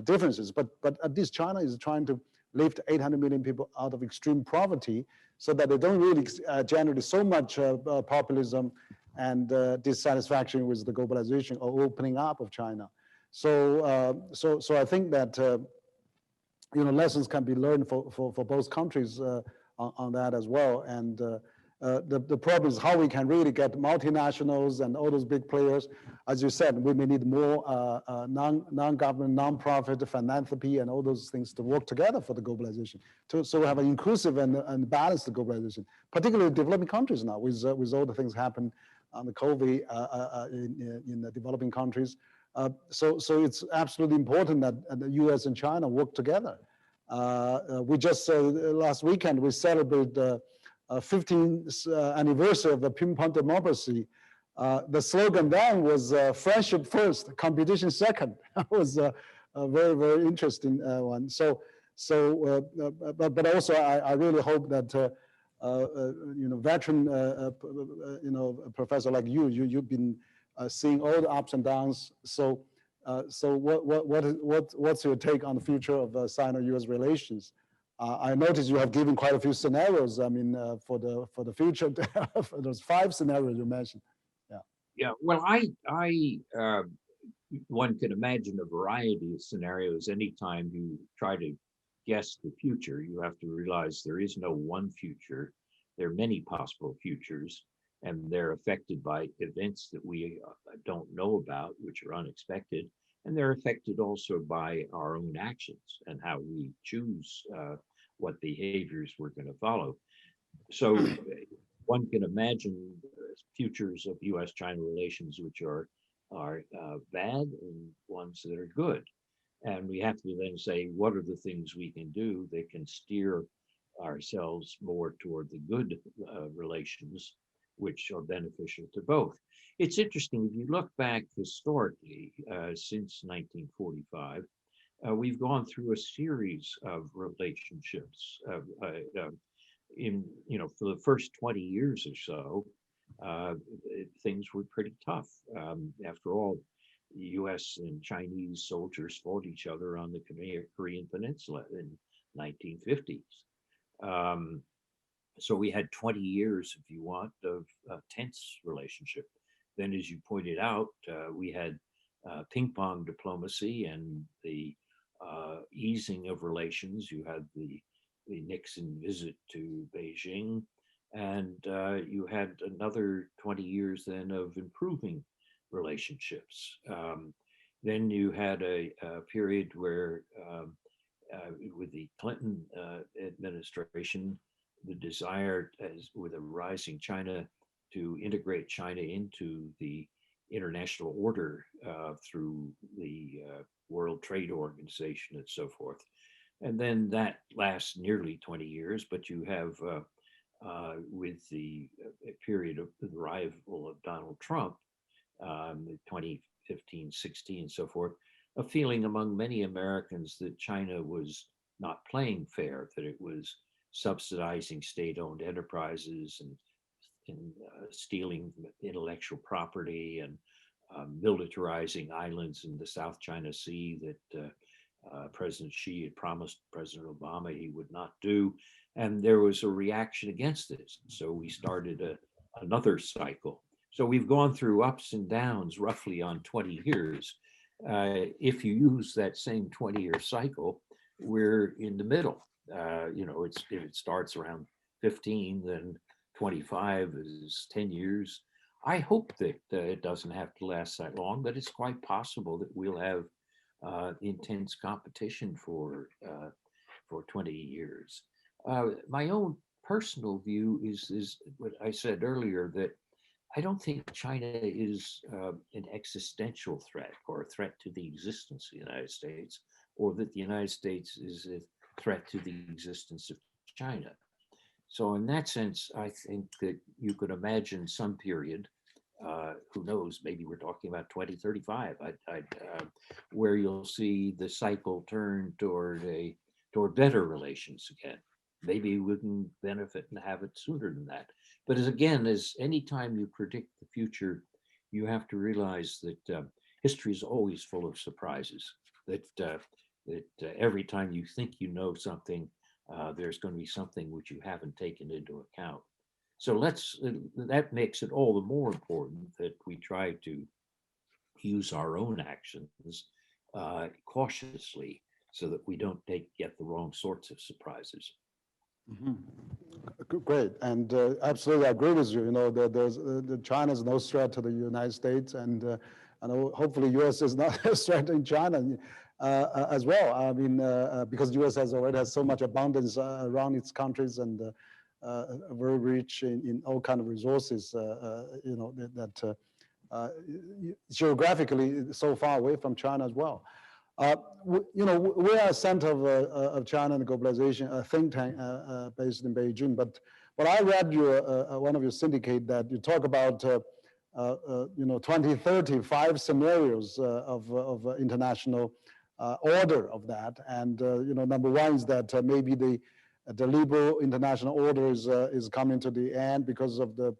differences, but at least China is trying to lift 800 million people out of extreme poverty, so that they don't really generate so much populism and dissatisfaction with the globalization or opening up of China. So, so I think that lessons can be learned for both countries on that as well. And the problem is how we can really get multinationals and all those big players. As you said, we may need more non-government, non-profit philanthropy and all those things to work together for the globalization. So we have an inclusive and balanced globalization, particularly developing countries now with all the things happen on the COVID in the developing countries. So it's absolutely important that the US and China work together. We just, last weekend, we celebrated the 15th anniversary of the ping-pong democracy. The slogan then was friendship first, competition second. That was a very, very interesting one. But also I really hope that veteran professor like you've been seeing all the ups and downs. So what's your take on the future of Sino-US relations? I noticed you have given quite a few scenarios. I mean, for the future, for those 5 scenarios you mentioned. Yeah. Well, one can imagine a variety of scenarios. Anytime you try to guess the future, you have to realize there is no one future. There are many possible futures, and they're affected by events that we don't know about, which are unexpected. And they're affected also by our own actions and how we choose what behaviors we're going to follow. So one can imagine futures of US-China relations which are bad and ones that are good. And we have to then say, what are the things we can do that can steer ourselves more toward the good relations, which are beneficial to both. It's interesting, if you look back historically, since 1945, we've gone through a series of relationships for the first 20 years or so. Things were pretty tough. After all, US and Chinese soldiers fought each other on the Korean Peninsula in 1950s. So we had 20 years, if you want, of tense relationship. Then, as you pointed out, we had ping pong diplomacy and the easing of relations. You had the Nixon visit to Beijing, and you had another 20 years then of improving relationships. Then you had a period where with the Clinton administration, the desire, as with a rising China, to integrate China into the international order through the World Trade Organization and so forth. And then that lasts nearly 20 years, but you have, with the period of the arrival of Donald Trump, 2015, 16, and so forth, a feeling among many Americans that China was not playing fair, that it was subsidizing state-owned enterprises and stealing intellectual property and militarizing islands in the South China Sea that President Xi had promised President Obama he would not do. And there was a reaction against this. So we started another cycle. So we've gone through ups and downs roughly on 20 years. If you use that same 20-year cycle, we're in the middle. If it starts around 15, then 25 is 10 years. I hope that it doesn't have to last that long, but it's quite possible that we'll have intense competition for 20 years. My own personal view is what I said earlier, that I don't think China is an existential threat or a threat to the existence of the United States, or that the United States is threat to the existence of China. So in that sense, I think that you could imagine some period, who knows, maybe we're talking about 2035, where you'll see the cycle turn toward better relations again. Maybe we can benefit and have it sooner than that. But as anytime you predict the future, you have to realize that history is always full of surprises. That every time you think you know something, there's going to be something which you haven't taken into account. So that makes it all the more important that we try to use our own actions cautiously so that we don't get the wrong sorts of surprises. Great, and absolutely I agree with you. You know, China is no threat to the United States, and hopefully U.S. is not a threat in China as well. I mean, because U.S. already has so much abundance around its countries and very rich in all kind of resources. You know that geographically so far away from China as well. You know, we are a center of China and globalization, a think tank based in Beijing. But I read one of your syndicate that you talk about, you know, 2030, 5 scenarios of international order of that. And, you know, number one is that maybe the liberal international order is coming to the end because of the,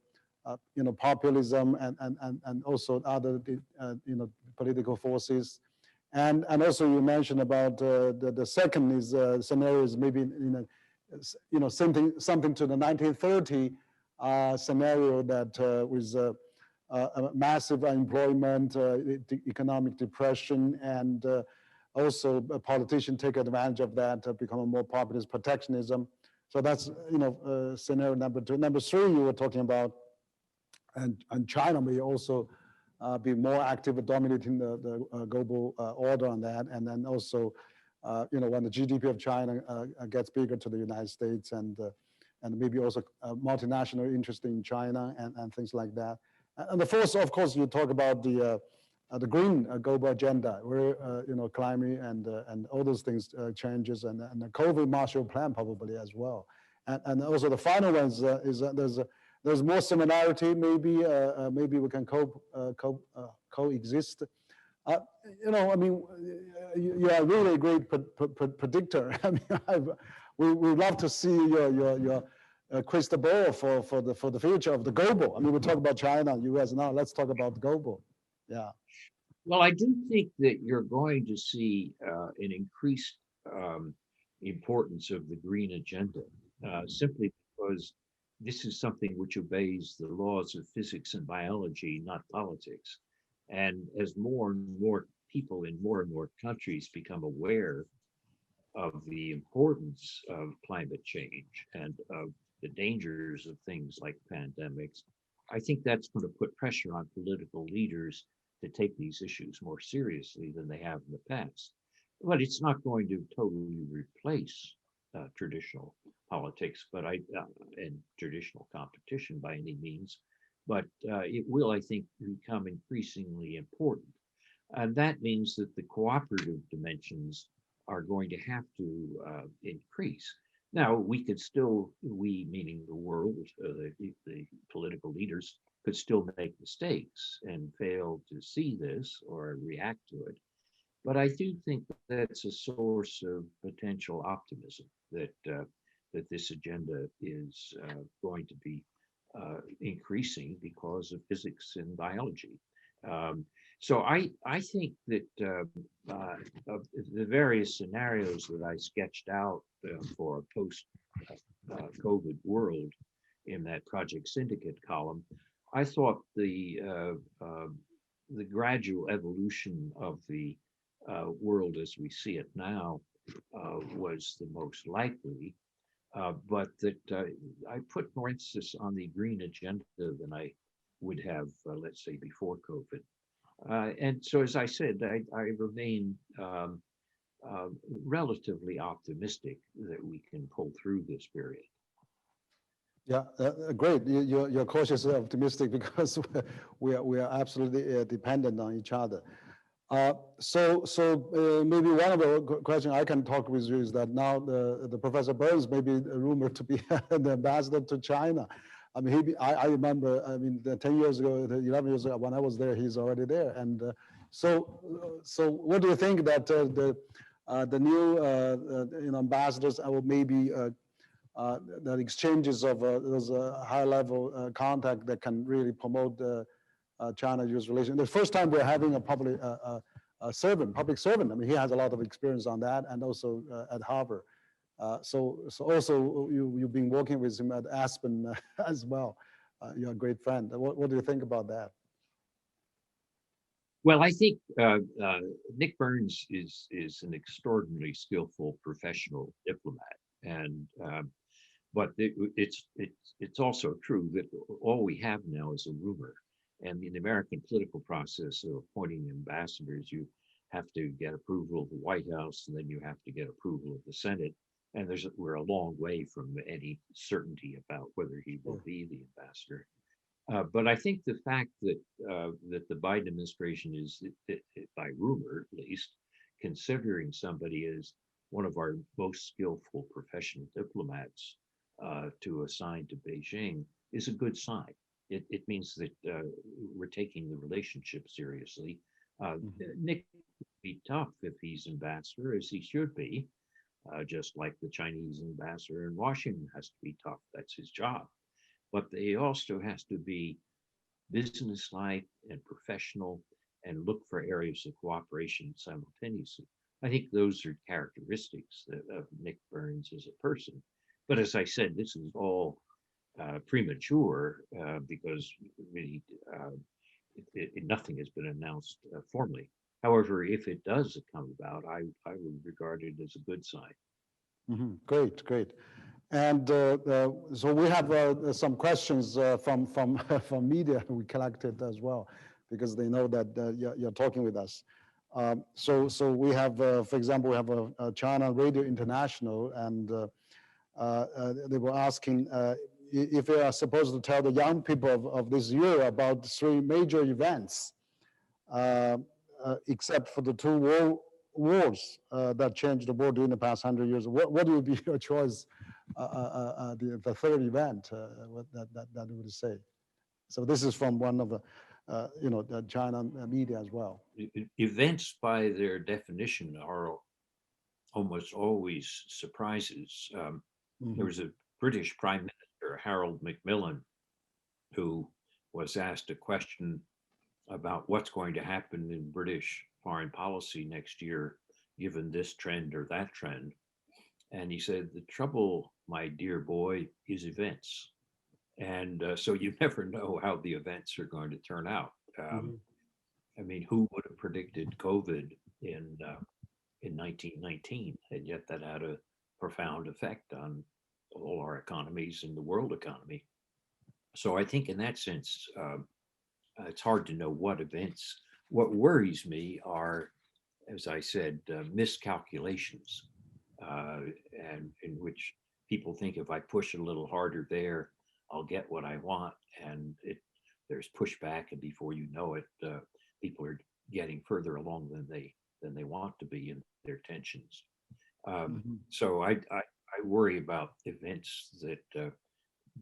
you know, populism and also other, you know, political forces. And also you mentioned about the second is scenarios maybe in you know something to the 1930 scenario that with massive unemployment, economic depression, and also a politician take advantage of that to become a more populist protectionism. So that's, you know, scenario number 2. Number 3 you were talking about, and China may also be more active, dominating the global order on that, and then also, you know, when the GDP of China gets bigger to the United States, and maybe also multinational interest in China and things like that. And the fourth, of course, you talk about the green global agenda, where you know, climate and all those things changes, and the COVID Marshall Plan probably as well. And also the final one is there's more similarity. Maybe we can coexist. You know, I mean, you are really a great predictor. I mean, we love to see your crystal ball for the future of the global. I mean, we talk about China, U.S. now. Let's talk about global. Yeah. Well, I do think that you're going to see an increased importance of the green agenda, simply because this is something which obeys the laws of physics and biology, not politics. And as more and more people in more and more countries become aware of the importance of climate change and of the dangers of things like pandemics, I think that's going to put pressure on political leaders to take these issues more seriously than they have in the past. But it's not going to totally replace traditional politics, but and traditional competition by any means. But it will, I think, become increasingly important. And that means that the cooperative dimensions are going to have to increase. Now, we could still, we meaning the world, the political leaders, could still make mistakes and fail to see this or react to it. But I do think that's a source of potential optimism that that this agenda is going to be increasing because of physics and biology. So I think that of the various scenarios that I sketched out for a post-COVID world in that Project Syndicate column, I thought the gradual evolution of the world as we see it now was the most likely, but that I put more emphasis on the green agenda than I would have, let's say, before COVID. And so, as I said, I remain relatively optimistic that we can pull through this period. Yeah, great. You're cautiously optimistic because we are absolutely dependent on each other. Maybe one of the questions I can talk with you is that now the Professor Burns may be rumored to be the ambassador to China. I mean, I remember, I mean, 10 years ago, 11 years ago, when I was there, he's already there. And so what do you think that the new ambassadors or maybe the exchanges of those high-level contact that can really promote China-US relations? The first time we're having a public servant. I mean, he has a lot of experience on that, and also at Harvard. So also you've been working with him at Aspen as well. You're a great friend. What do you think about that? Well, I think Nick Burns is an extraordinarily skillful professional diplomat, and but it's also true that all we have now is a rumor. And in the American political process of appointing ambassadors, you have to get approval of the White House, and then you have to get approval of the Senate. And we're a long way from any certainty about whether he will be the ambassador. But I think the fact that the Biden administration is, by rumor at least, considering somebody as one of our most skillful professional diplomats to assign to Beijing is a good sign. It means that we're taking the relationship seriously. Nick would be tough if he's ambassador, as he should be, just like the Chinese ambassador in Washington has to be tough. That's his job. But he also has to be businesslike and professional and look for areas of cooperation simultaneously. I think those are characteristics of Nick Burns as a person. But as I said, this is all premature because really nothing has been announced formally. However, if it does come about, I would regard it as a good sign. Mm-hmm. Great. And so we have some questions from media we collected as well, because they know that you're talking with us. So we have, for example, we have a China Radio International, and they were asking if they are supposed to tell the young people of this year about 3 major events, except for the 2 world wars that changed the world during the past 100 years. What would be your choice? The third event that would say. So this is from one of the the China media as well. Events, by their definition, are almost always surprises. There was a British Prime Minister, Harold Macmillan, who was asked a question about what's going to happen in British foreign policy next year, given this trend or that trend. And he said, "The trouble, my dear boy, is events." And so you never know how the events are going to turn out. I mean, who would have predicted COVID in 1919? And yet that had a profound effect on all our economies and the world economy. So I think in that sense, it's hard to know what events. What worries me are, as I said, miscalculations. And in which people think if I push a little harder there, I'll get what I want, and there's pushback, and before you know it, people are getting further along than they want to be in their tensions. So I worry about events that,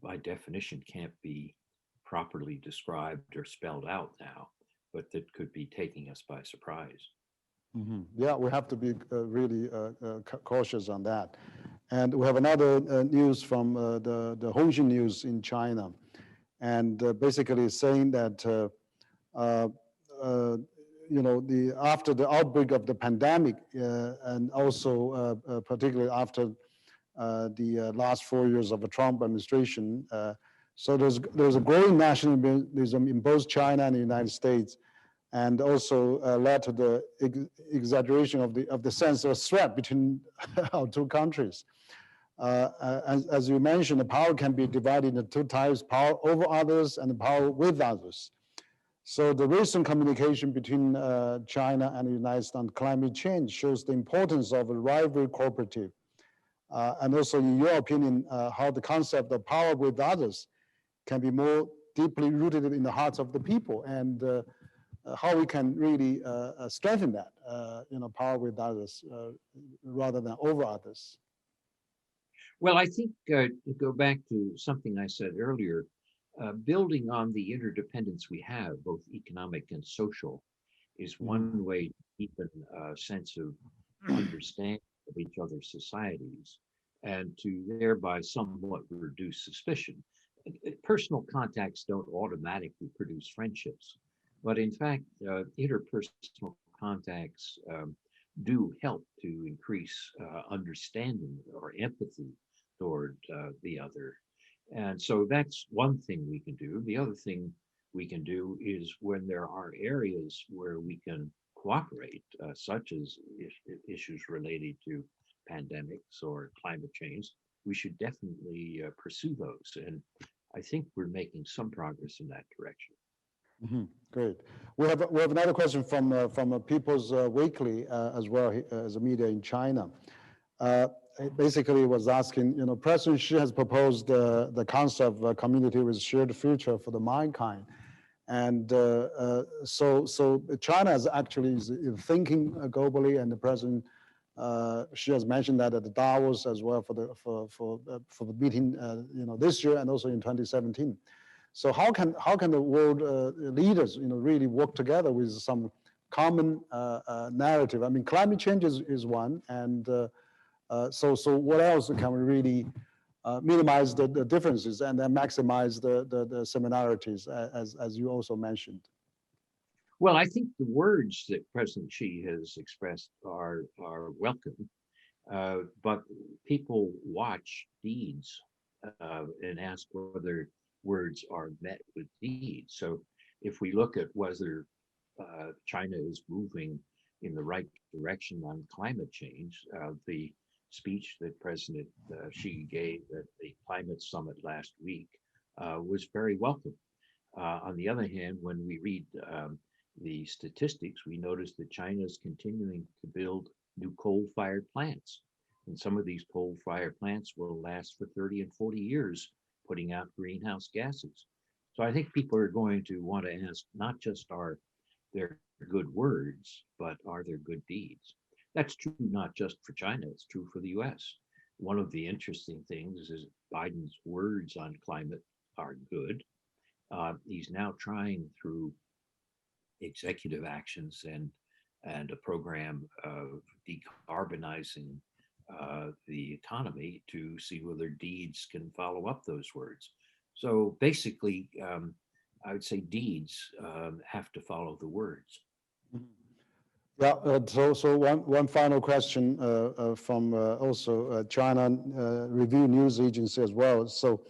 by definition, can't be properly described or spelled out now, but that could be taking us by surprise. Yeah, we have to be really cautious on that. And we have another news from the Hongxin News in China, and basically saying that after the outbreak of the pandemic, and also particularly after the last 4 years of the Trump administration, so there's a growing nationalism in both China and the United States, and also led to the exaggeration of the sense of threat between our 2 countries. As you mentioned, the power can be divided into 2 types: power over others and power with others. So the recent communication between China and the United States on climate change shows the importance of a rivalry cooperative. And also, in your opinion, how the concept of power with others can be more deeply rooted in the hearts of the people. And how we can really strengthen that, power with others rather than over others. Well, I think to go back to something I said earlier, building on the interdependence we have, both economic and social, is one way to deepen a sense of understanding of each other's societies and to thereby somewhat reduce suspicion. Personal contacts don't automatically produce friendships, but in fact, interpersonal contacts do help to increase understanding or empathy toward the other. And so that's one thing we can do. The other thing we can do is when there are areas where we can cooperate, such as issues related to pandemics or climate change, we should definitely pursue those. And I think we're making some progress in that direction. Great. We have another question from People's Weekly as well as a media in China. It basically was asking, President Xi has proposed the concept of a community with shared future for the mankind. And so China is actually thinking globally, and the President Xi has mentioned that at the Davos as well for the meeting, this year and also in 2017. So how can the world leaders, really work together with some common narrative? I mean, climate change is one, and so what else can we really minimize the differences and then maximize the similarities, as you also mentioned? Well, I think the words that President Xi has expressed are welcome, but people watch deeds and ask whether words are met with deeds. So if we look at whether China is moving in the right direction on climate change, the speech that President Xi gave at the climate summit last week was very welcome. On the other hand, when we read the statistics, we notice that China is continuing to build new coal-fired plants. And some of these coal-fired plants will last for 30 and 40 years, putting out greenhouse gases. So I think people are going to want to ask, not just are there good words, but are there good deeds? That's true not just for China, it's true for the US. One of the interesting things is Biden's words on climate are good. He's now trying through executive actions and a program of decarbonizing the economy to see whether deeds can follow up those words. So basically, I would say deeds have to follow the words. Yeah, so one final question from also China Review News Agency as well. So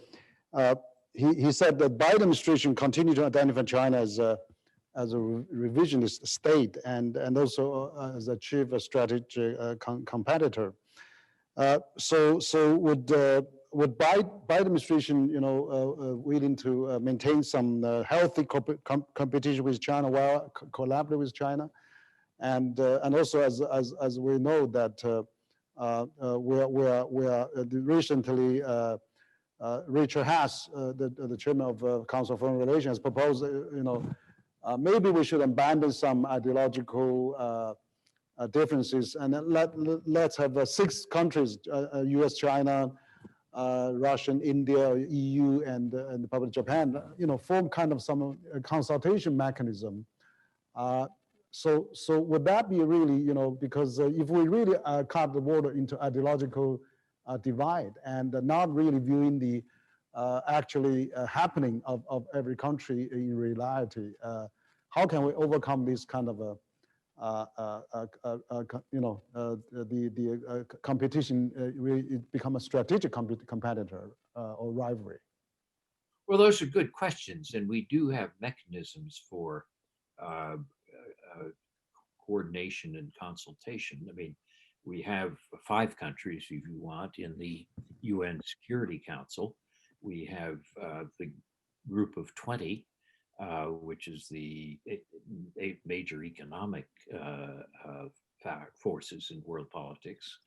he said that Biden administration continued to identify China as a revisionist state and also as a chief strategic competitor. So would Biden administration, willing to maintain some healthy competition with China while collaborate with China, and also as we know that we are recently Richard Haass, the chairman of Council of Foreign Relations, proposed, maybe we should abandon some ideological differences and let's have 6 countries, US, China, Russia, India, EU, and the Republic of Japan, form kind of some consultation mechanism. So would that be really, because if we really cut the water into ideological divide and not really viewing the actually happening of every country in reality, how can we overcome this kind of the competition really become a strategic competitor or rivalry? Well, those are good questions, and we do have mechanisms for coordination and consultation. I mean, we have 5 countries, if you want, in the UN Security Council. We have the Group of 20, which is the 8 major economic forces in world politics.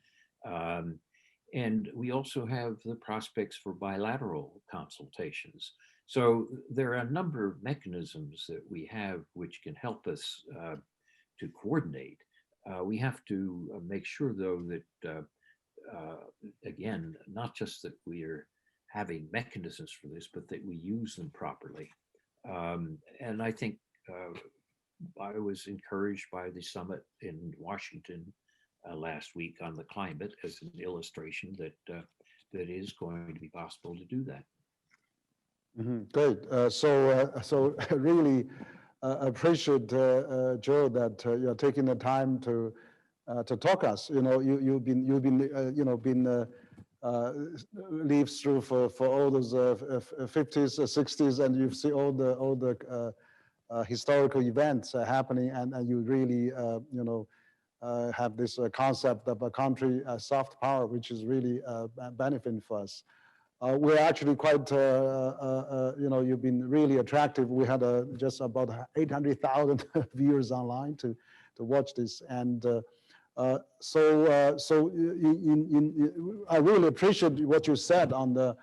And we also have the prospects for bilateral consultations. So there are a number of mechanisms that we have which can help us to coordinate. We have to make sure, though, that again, not just that we are having mechanisms for this, but that we use them properly. And I think I was encouraged by the summit in Washington last week on the climate as an illustration that that is going to be possible to do that. Great. So really appreciate, Joe, that you're taking the time to talk us. You know, you've been lives through for all those 50s, 60s, and you see all the historical events happening, and you really have this concept of a country soft power, which is really benefiting for us. We're actually quite, you've been really attractive. We had just about 800,000 viewers online to watch this, and I really appreciate what you said on the,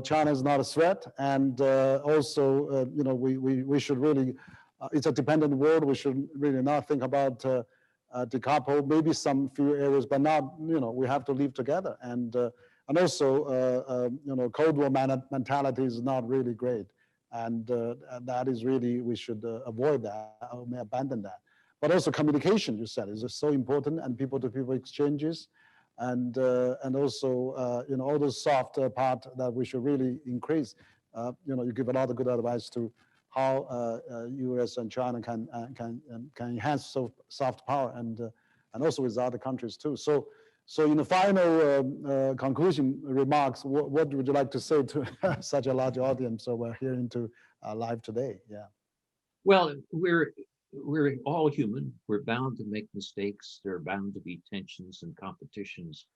China is not a threat, and also, we should really, it's a dependent world. We should really not think about decouple, maybe some few areas, but not, we have to live together. And also, Cold War mentality is not really great. And that is really, we should avoid that, or may abandon that. But also communication, you said, is so important, and people-to-people exchanges. And also, all those soft part that we should really increase. You give a lot of good advice to how U.S. and China can enhance soft power, and also with other countries too. So in the final conclusion remarks, what would you like to say to such a large audience? So we're hearing to live today. Yeah. Well, we're all human. We're bound to make mistakes. There are bound to be tensions and competitions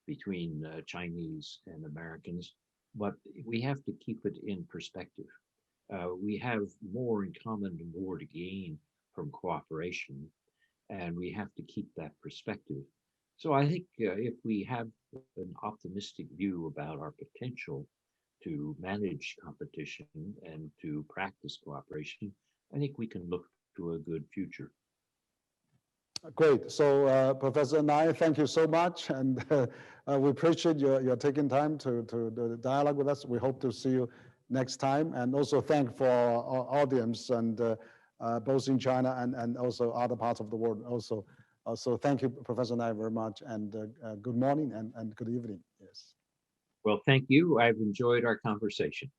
between Chinese and Americans, but we have to keep it in perspective. We have more in common and more to gain from cooperation, and we have to keep that perspective. So I think if we have an optimistic view about our potential to manage competition and to practice cooperation, I think we can look to a good future. Great. So Professor Nai, thank you so much. And we appreciate your taking time to dialogue with us. We hope to see you next time. And also thank for our audience, and both in China and also other parts of the world also. So thank you, Professor Nai, very much, and good morning and good evening. Yes. Well, thank you. I've enjoyed our conversation.